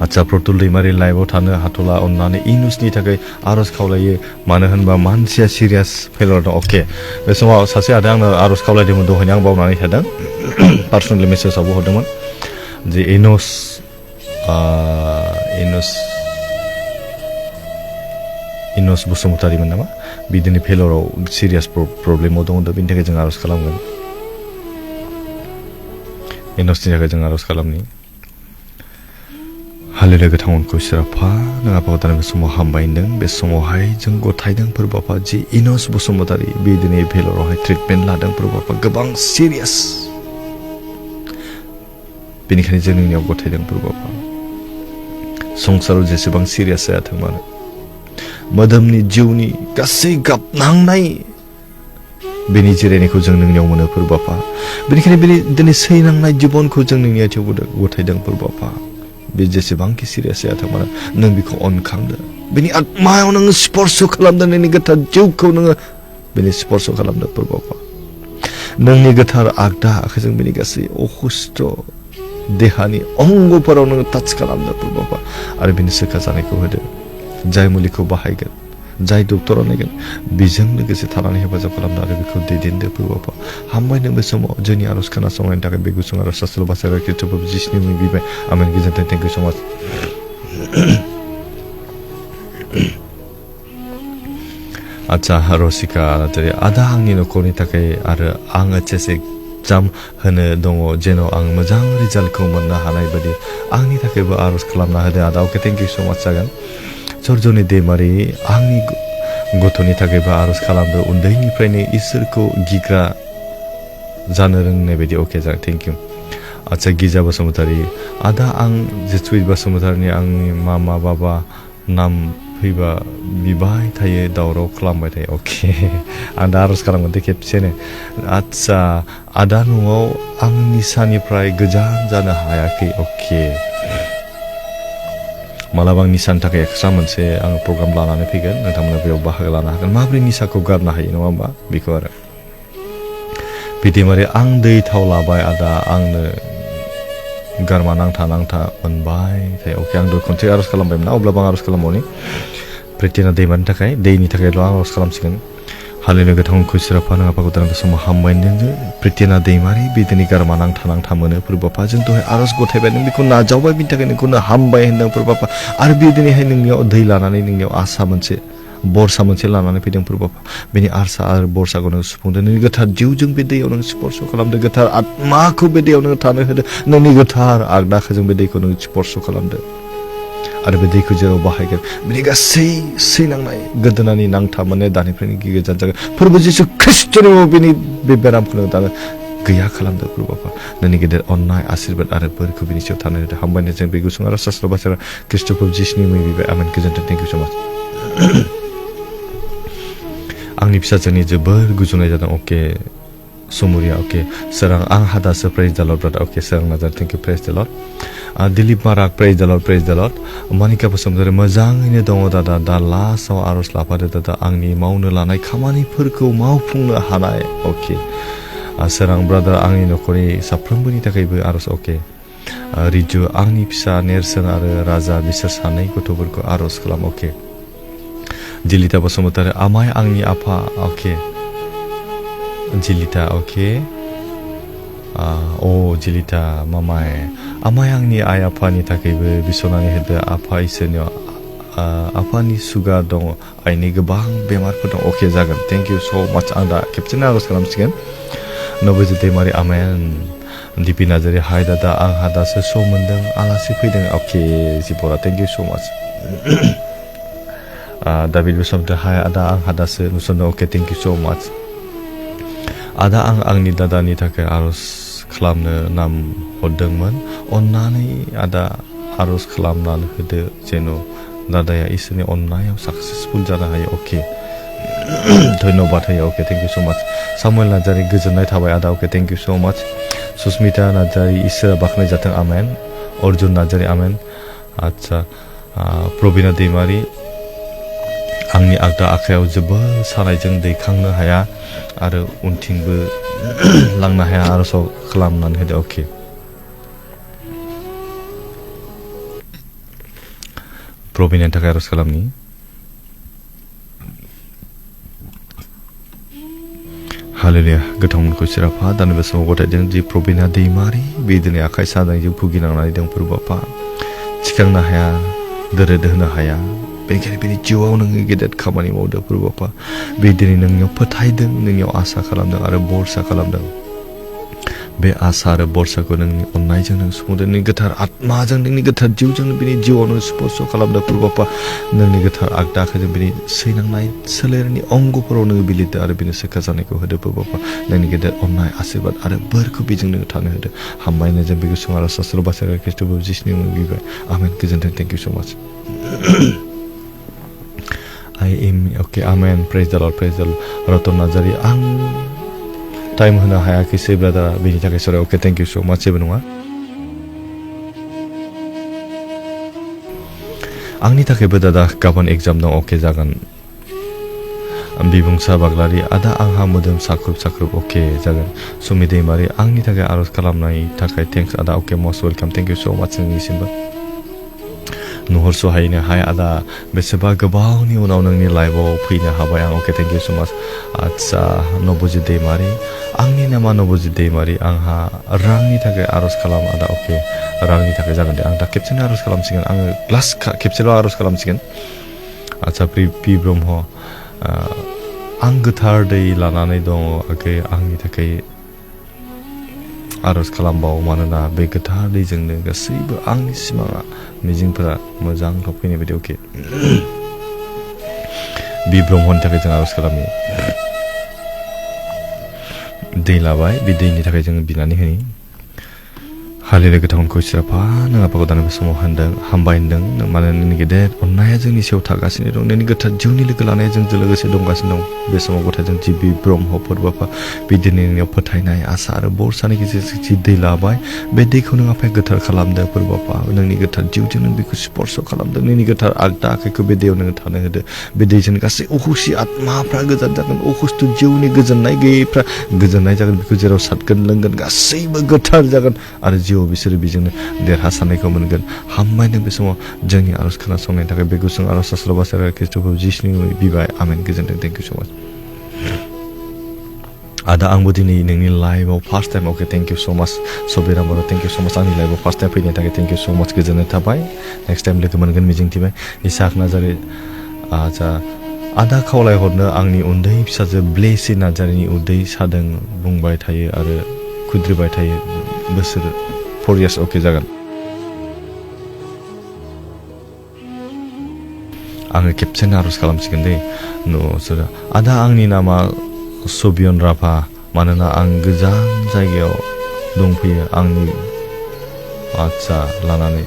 आच्छा प्रतुल दैमारि लाइभआव थानो हाथ'ला अननानै इनुसनि थाखाय आरज खावलायो मानो होनबा मानसिया सिरियास फेलर दं अके बे समाव सासे आदा आंनो आरज खावलायदोंमोन दहायनो आं बावनानै थादों पार्सनेलि मेसेजावबो हरदोंमोन जे इनस बसुमतारिमोन नामा बिदिनो फेलराव सिरियास प्रब्लेमाव दङ बेनि थाखाय जों आरज खालामगोन इनसनि थाखाय जों आरज खालामनि हालेलुया गोथां अनखौ सिराफा नों आफाखौ दानि बे समाव हामबाय होनदों बे समावहाय जों गथायदों फोरबाफा जि इनस बसुमतारि बे दिनै भेलरावहाय ट्रिटमेन्ट लादों फोरबाफा गोबां सिरियास बेनिखायनो जों नोंनियाव गथायदों फोरबाफा संसाराव जेसेबां सिरियास जायाथों मानो मोदोमनि जिउनि गासै गाबनांनाय बेनि जिरायनायखौ जों नोंनियाव मोनो फोरबाफा बेनिखायनो बेनि दिनै सैनांनाय जिबनखौ जों नोंनि आथिङाव गथायदों फोरबाफा बे जेसेबांखि सिरियास जायाथों मानो नों बेखौ अनखांदो बेनि आत्मायाव नोङो स्पर्श खालामदो नोंनि गोथार जिउखौ नोङो बेनि स्पर्श खालामदो फोरबाफा नोंनि गोथार आगदा आखाइजों बेनि गासै अखुस्थ देहानि अंगफोराव नोङो टाच खालामदो फोरबाफा आरो बेनि सोखा जानायखौ होदो जाय मुलिखौ बाहायगोन जाय डक्टरा नायगोन बेजों लोगोसे थानानै हेफाजाब खालामदो आरो बेखौ दैदेनदो फोरबाफा हामबाय नों बे समाव जोंनि आरज खोनासंनायनि थाखाय बे गुसुं आरज सासल बासायग्रा खृष्टफोर जिसुनि मुं बिबाय आमेन गोजोन्थों थेंक इउ स' माच आच्छा रसिका नार्जारि आदा आंनि न'खरनि थाखाय आरो आङो चेस एग्जाम होनो दङ जेन' आं मोजां रिजाल्टखौ मोननो हानाय बायदि आंनि थाखायबो आरज खालामना होदो आदा अके थेंक इउ स' माच जागोन सरजनि दैमारि आंनि गथ'नि थाखायबो आरज खालामदो उन्दैनिफ्रायनो इसोरखौ गिग्रा जानो रोंनाय बायदि अके जागोन थेंक इउ आच्छा गिजा बसुमतारि आदा आं जेसुइट बसुमतारिनि आंनि मामा बाबा नाम फैबा बिबाय थायो दावराव खालामबाय थायो अके आं दा आरज खालामगोन दे खेबसेनो आच्छा आदा न'आव आं निसानिफ्राय गोजान जानो हायाखै अके मालाबा आं निसानि थाखाय एक्सट्रा मोनसे आं प्रग्राम लानानै फैगोन नोंथांमोना बेयाव बाहागो लानो हागोन माबोरै निसाखौ गारनो हायो नङा होमबा बेखौ आरो बिदिमारि आं दै थाव लाबाय आदा आंनो गारमा नांथा मोनबाय थायो अके आं खनसे आरज खालामबायमोन अब्लाबो आं आरज खालामबावनि प्रिटिना दैमानि थाखाय दैनि थाखायल' आं आरज खालामसिगोन हालेलुया गोथां अनखौ सिराफा नों आफाखौ दानि बे समाव हामबाय होनदों प्रिटिना दैमारि बिदिनि गारमा नांथा मोनो फोरबाफा जों दहाय आरज गथायबाय नों बेखौ नाजावबाय बिनि थाखाय नोंखौनो हामबाय होनदों फोरबाफा आरो बे दिनैहाय नोंनियाव दै लानानै नोंनियाव आसा मोनसे बरसा मोनसे लानानै फैदों फोरबाफा बेनि आसा आरो बरसाखौ नों सुफुंदों नोंनि गोथार जिउजों बे दैयाव नों स्पर्श खालामदो गोथार आत्माखौ बे दैयाव नों थानो होदो नोंनि गोथार आगदाखौ जों बे दैखौ नों स्पर्श खालामदो आरो बे दैखौ जेराव बाहायगोन बिनि गासै सैनांनाय गोदोनानि नांथा माने दानिफ्रायनो गोजान जागोन फोरबो जिसु ख्रिस्टनि बिनि बे बेरामखौनो दानो गैया खालामदो प्रभु बापा नोंनि गेदेर अननाय आशीर्बाद आरो बोरखौ बिनि सायाव थानो होदो हामबायनो जों बे गुसुं आरो सास्र बासारा ख्रिस्ट'खौ जिसुनि मुङै बिबाय आमेन गोजोन्थों थेंक इउ स माच आंनि फिसाजोनि जोबोर गुजुनाय जादों अके समुरिया अके सोरां आं हादासो प्रेज द लर्ड ब्रादार अके सोरां नाजार thank you praise the lord Dilip Marak praise the lord Manika Basumatary मोजाङैनो दङ दादा दा लास्टआव आर'ज लाफादो दादा आंनि मावनो लानाय खामानिफोरखौ मावफुंनो हानाय अके सोरां ब्रादार आंनि न'खरनि साफ्रोमबोनि थाखायबो आर'ज अके रिजु आंनि फिसा नेरसोन आरो राजा बिसोर सानै गथ'फोरखौ आर'ज खालाम अके जिलिता बसुमतारी आमाय आंनि आफा अके जिलिता अके जिलिता मामाय आमाय आंनि आइ आफानि थाखायबो बिसनानै होदो आफा इसोरनियाव आफानि सुगार दङ आइनि गोबां बेमारफोर दं अके जागोन थेंक इउ स' माच आं दा खेबसेनो आर'ज खालामसिगोन नबजित दैमारि आमेन दिपि नार्जारि हाय दादा आंहा दासो स' मोन्दों आलासि फैदों अके जिबरा थेंक इउ स' माच दाबिद बसुमतारी हाय आदा आंहा दासो नुसनदों अके थेंक इउ स' माच आदा आं आंनि दादानि थाखाय आर'ज खालामनो नाम हरदोंमोन अन्नानै आदा आर'ज खालामनानै होदो जेन' दादाया इसोरनि अननायाव साक्सेसफुल जानो हायो अके धन्यबाद होयो अके थेंक इउ स' माच सामुएल नार्जारि गोजोननाय थाबाय आदा अके थेंक इउ स' माच सुस्मिता नार्जारि इसोरा बाख्नाय जाथों आमेन अर्जुन नार्जारि आमेन आच्छा प्रबिना दैमारि आंनि आगदा आखायाव जोबोर सानायजों दैखांनो हाया आरो उनथिंबो लांनो हाया आर'ज खालामनानै होदो अके प्रबिनानि थाखाय आर'ज खालामनि हालेलुया गोथां मोनखौ सिराफा दानि बे समाव गथायदों जि प्रबिना दैमारि बे दिनै आखाइ सानायजों भुगिनांनानै दं फोरबाफा थिखांनो हाया दोरोद होनो हाया बेनिखायनो बेनि जिउआव नोङो गेदेर खामानि मावदों फोरबाफा बे दिनै नोंनियाव फोथायदों नोंनियाव आसा खालामदों आरो बरसा खालामदों बे आसा आरो बरसाखौ नोंनि अननायजों नों सुफुंदों नोंनि गोथार आत्माजों नोंनि गोथार जिउजों बेनि जिउआव नों स्पर्श खालामदों फोरबाफा नोंनि गोथार आगदा आखाइजों बेनि सैनांनाय सोलेरनि अंगफोराव नोङो बिलिरदो आरो बेनि सोखा जानायखौ होदो फोरबाफा नोंनि गेदेर अननाय आशीर्बाद आरो बोरखौ बेजों नोङो थानो होदो हामबायनो जों बे गुसुं आरो सास्र बासारा ख्रिस्ट'बो जिसुनि मुङै बिबाय आमेन गोजोन्थों थेंक इउ स' माच okay amen praise the lord Ratan Narzary आं टाइम होनो हायाखैसै ब्रादार बेनि थाखाय सरि अके थेंक इउ स' माच जेबो नङा आंनि थाखायबो दादा गाबोन एग्जाम दं अके जागोन बिबुंसा बाग्लारि आदा आंहा मोदोम साख्रुब अके जागोन सुमि दैमारि आंनि थाखाय आर'ज खालामनायनि थाखाय थेंक्स आदा अके must welcome thank you so' माच नोंनिसिमबो नुहरसहायनो हाय आदा बेसेबा गोबावनि उनाव नोंनि लाइफआव फैनो हाबाय आं अके थेंक इउ स' माच आच्छा नबजित दैमारि आंनि नामा नबजित दैमारि आंहा रांनि थाखाय आर'ज खालाम आदा अके रांनि थाखाय जागोन दे आं दा खेबसेनो आर'ज खालामसिगोन आङो लास्ट खेबसेल' आर'ज खालामसिगोन आच्छा पि ब्रह्म आं गोथार दै लानानै दङ आगै आंनि थाखाय आर'ज खालामबाव मानोना बे गोथार दैजोंनो गासैबो आंनि सिमाङा मिजिंफोरा मोजां फैनाय बायदि अके बि ब्रह्मनि थाखाय जों आर'ज खालामनि दै लाबाय बे दैनि थाखाय जोङो बिनानै होनि हालेलुया गोथांखौ सिराफा नों आफाखौ दानि बे समाव होनदों हामबाय होनदों मानो नोंनि गेदेर अननाया जोंनि सायाव थागासिनो दं नोंनि गोथार जिउनि लोगो लानाया जोंजों लोगोसे दंगासिनो दं बे समाव गथायजों जि बि ब्रह्म फोरबाफा बिदिनो नोंनियाव फोथायनाय आसा आरो बरसानि गेजेरजों जि दै लाबाय बे दैखौ नों आफाया गोथार खालामदों फोरबाफा नोंनि गोथार जिउजों नों बेखौ स्पर्श खालामदों नोंनि गोथार आगदा आखाइखौ बे दैयाव नोङो थानो होदो बे दैजों गासै अखुसि आत्माफ्रा गोजान जागोन अखुस्थु जिउनि गोजोननाय गैयैफ्रा गोजोननाय जागोन बेखौ जेराव सातगोन लोंगोन गासैबो गोथार जागोन आरो जिउआव बिसोरो बेजोंनो देरहासारनायखौ मोनगोन हामबायनो बे समाव जोंनि आर'ज खोनासंनायनि थाखाय बे गुसुं आर'ज सास्र बासारा ख्रिस्ट'खौ जिसुनि मुङै बिबाय आमेन गोजोन्थों थेंक इउ स' माच आदा आंबो दिनै नोंनि लाइफआव first time okay thank you so' माच सबिराम बर' थेंक इउ स' माच आंनि लाइफआव फार्स्ट टाइम फैनायनि थाखाय थेंक इउ स' माच गोजोननाय थाबाय नेक्स्ट टाइम लोगो मोनगोन मिजिंथिबाय इसाक नार्जारि आच्छा आदा खावलायहरनो आंनि उन्दै फिसाजो ब्लेसि नार्जारिनि उदै सादों बुंबाय थायो आरो खुद्रिबाय थायो बोसोर 4 years अके जागोन आङो खेबसेनो आर'ज खालामसिगोन दे न'सोरा आदा आंनि नामा सबियन राभा मानोना आं गोजान जायगायाव दंफैयो आंनि आच्चा लानानै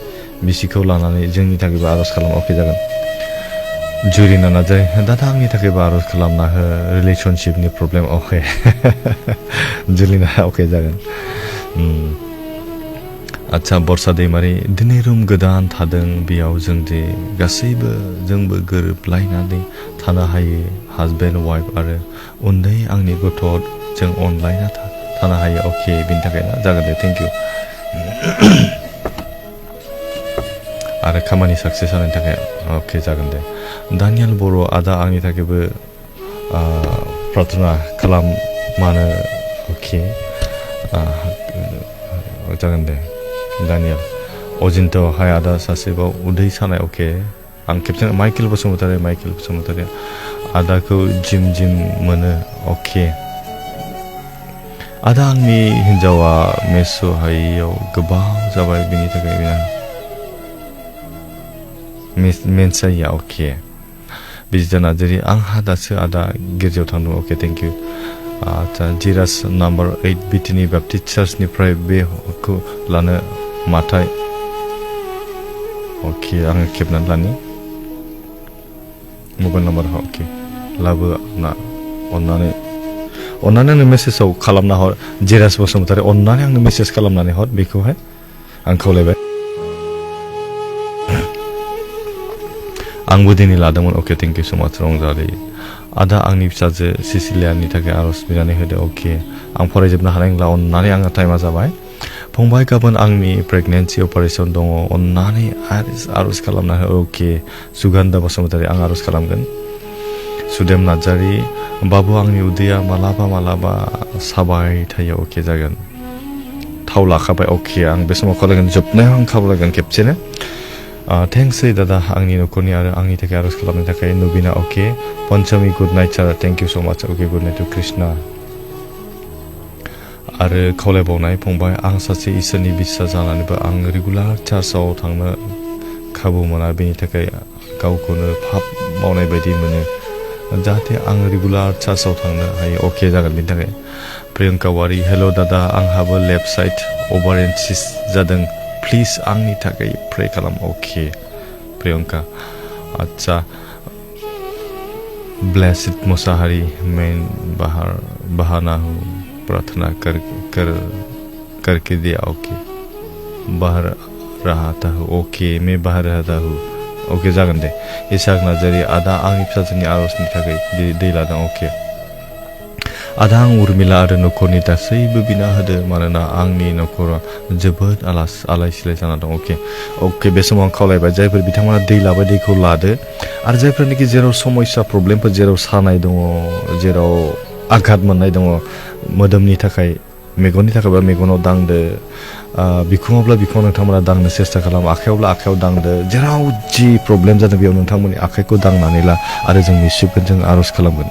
बिसिखौ लानानै जोंनि थाखायबो आर'ज खालाम अके जागोन जुरिना नाजाय दादा आंनि थाखायबो आर'ज खालामना हो रिलेशनशिपनि प्रब्लेम अके जुलिना अके जागोन आच्चा बर्षा दैमारि दिनै रुम गोदान थादों बेयाव जों दे गासैबो जोंबो गोरोबलायनानै थानो हायो हाजबेन्ड वाइफ आरो उन्दै आंनि गथ' जों अनलायना थानो हायो अके बिनि थाखाय ना जागोन दे थेंक इउ आरो खामानि साक्सेस जानायनि थाखाय अके जागोन दे दानियाल बर' आदा आंनि थाखायबो प्रार्थना खालाम मानो अके जागोन दे दानियाल अजिन्त हाय आदा सासेबाव उदै सानाय अके आं खेबसे माइकेल बसुमतारी आदाखौ जिम मोनो अके आदा आंनि हिन्जावा मेस' हायैयाव गोबाव जाबाय बेनि थाखाय मेन्साया अके बिजिता नार्जारि आंहा दासो आदा गिर्जायाव थांदों अके थेंक इउ आच्चा जिराज नाम्बार 8 बिटिनि बाप्टिस्ट चार्चनिफ्राय बेखौ लानो माथाय अके आङो खेबनानै लानि मबाइल नाम्बार अके लाबो ना अन्नानै आंनो मेसेजाव खालामना हर जिराज बसुमतारी अन्नानै आंनो मेसेज खालामनानै हर बेखौहाय आं खावलायबाय आंबो दिनै लादोंमोन अके थेंक इउ स माच रंजालि आदा आंनि फिसाजो सिसिलियानि थाखाय आर'ज बिनानै होदो अके आं फरायजोबनो हानाय नंला अन्नानै आंहा टाइमा जाबाय फंबाय गाबोन आंनि प्रेगनेन्सि अपारेसन दङ अन्नानै आर'ज खालामना हो अके सुगान्दा बसुमतारी आं आर'ज खालामगोन सुदेम नार्जारि बाबु आंनि उदैया मालाबा साबाय थायो अके जागोन थाव लाखाबाय अके आं बे समाव खावलायगोन जोबनायाव आं खावलायगोन खेबसेनो थेंक्स दादा आंनि न'खरनि आरो आंनि थाखाय आर'ज खालामनो थाखाय नुबिना अके Panchami good night sir thank you so much अके गुड नाइट टु कृष्णा आरो खावलायबावनाय फंबाय आं सासे इसोरनि बिश्वास जानानैबो आं रेगुलार चार्चआव थांनो खाबु मोना बेनि थाखाय गावखौनो पाप मावनाय बायदि मोनो जाहाथे आं रेगुलार चार्चआव थांनो हायो अके जागोन बेनि थाखाय प्रियंका वारि हेल' दादा आंहाबो लेफ्ट साइड ओभारियान सिस्ट जादों प्लिज आंनि थाखाय प्रे खालाम अके प्रियंका आच्चा ब्लेसिड मुसाहारि मेन बहाना हूँ प्रार्थना करके दिया ओके बाहर रहा था ओके मैं बाहर रहता हूँ ओके जागोन दे इसाक नार्जारि आदा आंनि फिसाजोनि आर'जनि थाखाय दै लादों अके आदा आं उर्मिला आरो न'खरनि गासैबो बिना होदो मानोना आंनि न'खरा जोबोद आलाय सिलाय जाना दं अके बे समाव आं खावलायबाय जायफोर बिथांमोना दै लाबाय दैखौ लादो आरो जायफोरनिखि जेराव समस्या प्रब्लेमफोर जेराव सानाय दङ जेराव आघात मोननाय दङ मोदोमनि थाखाय मेगननि थाखायबा मेगनाव दांदो बिखुङावब्ला बिखुङाव नोंथांमोना दांनो सेस्था खालाम आखायावब्ला आखायाव दांदो जेराव जि प्रब्लेम जादों बेयाव नोंथांमोननि आखाइखौ दांनानै ला आरो जों निश्चितखौ जों आर'ज खालामगोन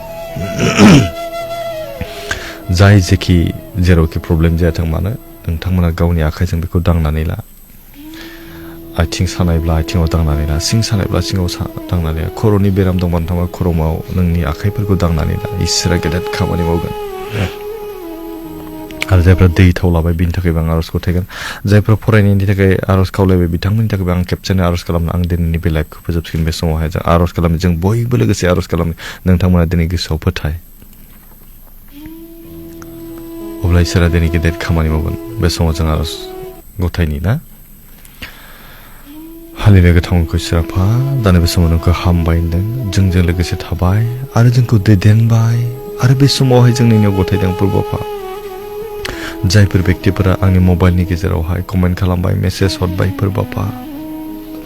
जाय जेखि जेरावखि प्रब्लेम जायाथों मानो नोंथांमोना गावनि आखाइजों बेखौ दांनानै ला आथिं सानायब्ला आथिङाव दांनानै ला सिं सानायब्ला सिङाव दांनानै ला खर'नि बेराम दंबा नोंथाङा खर'आव नोंनि आखाइफोरखौ दांनानै ला इसोरा गेदेर खामानि मावगोन आरो जायफ्रा दै थाव लाबाय बिनि थाखायबो आं आर'ज गथायगोन जायफ्रा फरायनायनि थाखाय आर'ज खावलायबाय बिथांमोननि थाखायबो आं खेबसेनो आर'ज खालामनो आं दिनैनि बे लाइफखौ फोजोबसिगोन बे समावहाय जों आर'ज खालामनो जों बयबो लोगोसे आर'ज खालामनो नोंथांमोना दिनै गोसोआव फोथाय अब्ला इसोरा दिनै गेदेर खामानि मावगोन बे समाव जों आर'ज गथायनि ना हालेलुया गोथांखौ इसोरा फा दानि बे समाव नोंखौ हामबाय होनदों जोंजों लोगोसे थाबाय आरो जोंखौ दैदेनबाय आरो बे समावहाय जों नोंनियाव गथायदों प्रभु फा जायफोर बेक्तिफोरा आंनि मबाइलनि गेजेरावहाय कमेन्ट खालामबाय मेसेज हरबाय फोरबाफा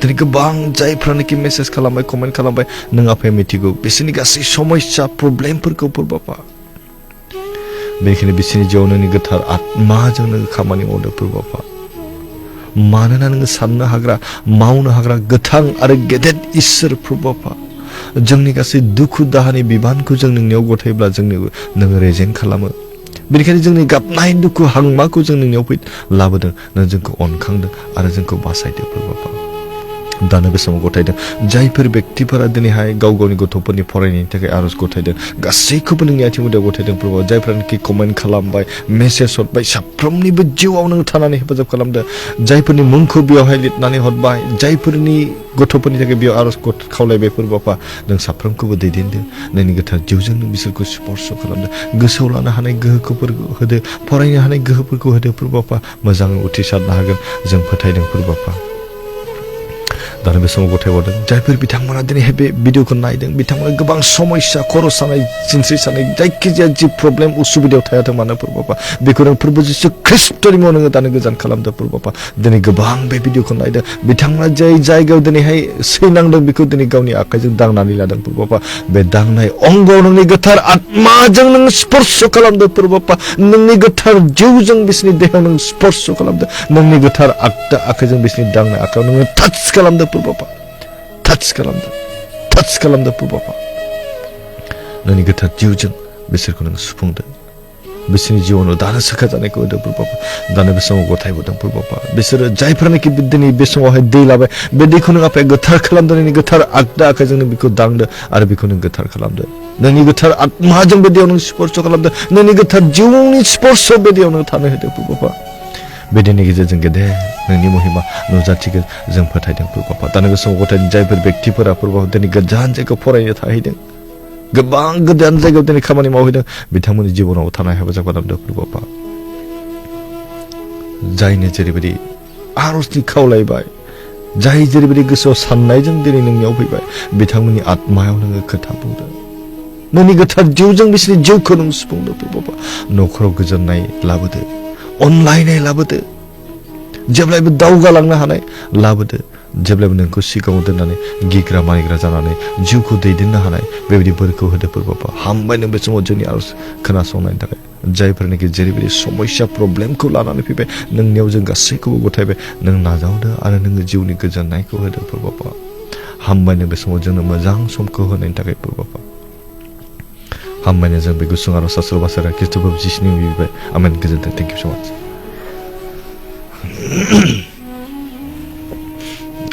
दिनै गोबां जायफ्रानोखि मेसेज खालामबाय कमेन्ट खालामबाय नों आफाया मिथिगौ बिसोरनि गासै समस्या प्रब्लेमफोरखौ फोरबाफा बेनिखायनो बिसोरनि जिउआव नोंनि गोथार आत्माजों नों खामानि मावदो फोरबाफा मानोना नोङो साननो हाग्रा मावनो हाग्रा गोथां आरो गेदेर इसोर फोरबाफा जोंनि गासै दुखु दाहानि बिबानखौ जों नोंनियाव गथायोब्ला नोङो रेजें खालामो बेनिखायनो जोंनि गाबनाय दुखु हांमाखौ जों नोंनियाव लाबोदों नों जोंखौ अनखांदों आरो जोंखौ बासायदो फोरबाफा दानो बे समाव गथायदों जायफोर बेक्तिफोरा दिनैहाय गाव गावनि गथ'फोरनि फरायनायनि थाखाय आर'ज गथायदों गासैखौबो नोंनि आथिं मुदायाव गथायदों प्रभु जायफ्रानोखि कमेन्ट खालामबाय मेसेज हरबाय साफ्रोमनिबो जिउआव नों थानानै हेफाजाब खालामदों जायफोरनि मुंखौ बेयावहाय लिरनानै हरबाय जायफोरनि गथ'फोरनि थाखाय बेयाव आर'ज खावलायबाय फोरबो बापा नों साफ्रोमखौबो दैदेनदों नोंनि गोथार जिउजों नों बिसोरखौ स्पर्श खालामदों गोसोआव लानो हानाय गोहोफोरखौ होदो फरायनो हानाय गोहोफोरखौ होदो फोरबो बापा मोजाङै उथ्रिसारनो हागोन जों फोथायदों फोरबो बापा दानो बे समाव गथायबावदों जायफोर बिथांमोना दिनैहाय बे भिडिअखौ नायदों बिथांमोना गोबां समस्या खर' सानाय सिनस्रि सानाय जायखिजाया जि प्रब्लेम उसुबिदायाव थायाथों मानो फोरबो बापा बेखौ नों फोरबो जिसु ख्रिस्ट'नि मुङाव नोङो दानो गोजान खालामदों फोरबो बापा दिनै गोबां बे भिडिअखौ नायदों बिथांमोना जाय जायगायाव दिनैहाय सैनांदों बेखौ दिनै गावनि आखाइजों दांनानै लादों फोरबो बापा बे दांनाय अंगआव नोंनि गोथार आत्माजों नों स्पर्श खालामदों फोरबो बापा नोंनि गोथार जिउजों बिसोरनि देहायाव नों स्पर्श खालामदों नोंनि गोथार आगदा आखाइजों बिसोरनि दांनाय आखाइयाव नोङो टाच खालामदों फोरबो बापा टाच खालामदों फोरबो बापा नोंनि गोथार जिउजों बिसोरखौ नों सुफुंदों बिसोरनि जिउआव दानो सोखा जानायखौ होदों फोरबो बापा दानो बे समाव गथायबोदों फोरबो बापा बिसोरो जायफोरानोखि दिनै बे समावहाय दै लाबाय बे दैखौ नों आफाया गोथार खालामदों नोंनि गोथार आगदा आखाइजों नों बेखौ दांदो आरो बेखौ नों गोथार खालामदो नोंनि गोथार आत्माजों बे दैयाव नों स्पर्श खालामदो नोंनि गोथार जिउनि स्पर्श बे दैयाव नों थानो होदो फोरबो बापा बे दिननि गेजेरजों गेदेर नोंनि महिमा नुजाथिगोन जों फोथायदों फोरबो बापा दानो बे समाव गथायदों जायफोर बेक्तिफोरा फोरबो दिनै गोजान जायगायाव फरायनो थाहैदों गोबां गोदान जायगायाव दिनै खामानि मावहैदों बिथांमोननि जिबनाव थानाय हेफाजाब खालामदों फोरबो बापा जायनो जेरैबायदि आर'जनि खावलायबाय जाय जेरैबायदि गोसोआव साननायजों दिनै नोंनियाव फैबाय बिथांमोननि आत्मायाव नोङो खोथा बुंदों नोंनि गोथार जिउजों बिसोरनि जिउखौ नों सुफुंदों फोरबो बापा न'खराव गोजोननाय लाबोदो अनलायनाय लाबोदो जेब्लायबो दावगालांनो हानाय लाबोदो जेब्लायबो नोंखौ सिगाङाव दोननानै गिग्रा मानिग्रा जानानै जिउखौ दैदेननो हानाय बेबायदि बोरखौ होदो फोरबो बापा हामबाय नों बे समाव जोंनि आर'ज खोनासंनायनि थाखाय जायफोरनिखि जेरैबायदि समस्या प्रब्लेमखौ लानानै फैबाय नोंनियाव जों गासैखौबो गथायबाय नों नाजावदो आरो नोङो जिउनि गोजोननायखौ होदो फोरबो बापा हामबाय नों बे समाव जोंनो मोजां समखौ होनायनि थाखाय फोरबो बापा हामबायनो जों बे गुसुं आर'ज आसल बासारा खृष्ट'बो जिसुनि बिबाय आमेन गोजोनथों थेंक इउ सो माच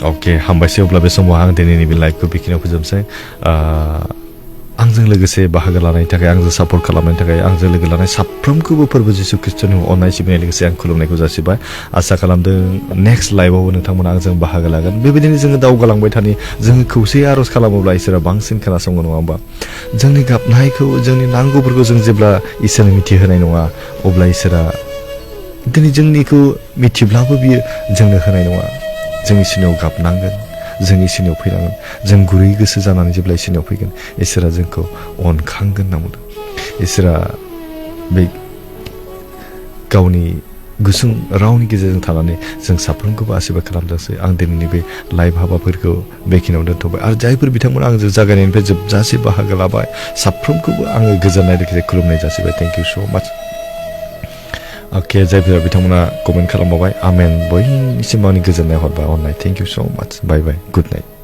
अके हामबायसै अब्ला बे समाव आं दिनैनि बे लाइभखौ बेखिनियाव फोजोबसै आंजों लोगोसे बाहागो लानायनि थाखाय आंजों सापर्ट खालामनायनि थाखाय आंजों लोगो लानाय साफ्रोमखौबो फोरबो जिसु ख्रिस्ट'नि अननाय सिबिनाय लोगोसे आं खुलुमनायखौ जासिबाय आसा खालामदों नेक्स्ट लाइभआवबो नोंथांमोना आंजों बाहागो लागोन बेबायदिनो जोङो दावगालांबाय थानि जोङो खौसेयै आर'ज खालामोब्ला इसोरा बांसिन खोनासंगोन नङा होमबा जोंनि गाबनायखौ जोंनि नांगौफोरखौ जों जेब्ला इसोरनो मिथिहोनाय नङा अब्ला इसोरा दिनै जोंनिखौ मिथिब्लाबो बियो जोंनो होनाय नङा जों इसोरनियाव गाबनांगोन जों इसोरनियाव फैनांगोन जों गुरै गोसो जानानै जेब्ला इसोरनियाव फैगोन इसोरा जोंखौ अनखांगोन होनना बुंदों इसोरा बे गावनि गुसुं रावनि गेजेरजों थानानै जों साफ्रोमखौबो आशीर्बाद खालामदोंसै आं दिनैनि बे लाइभ हाबाफोरखौ बेखिनियाव दोनथ'बाय आरो जायफोर बिथांमोना आंजों जागायनायनिफ्राय जोबजासे बाहागो लाबाय साफ्रोमखौबो आङो गोजोननाय लोगोसे खुलुमनाय जासिबाय थेंक इउ स' माच अके जायफोरा बिथांमोना कमेन्ट खालामबावबाय आमेन बयनिसिम आंनि गोजोननाय हरबाय अननाय थेंक इउ स' माच बाय बाय गुड नाइट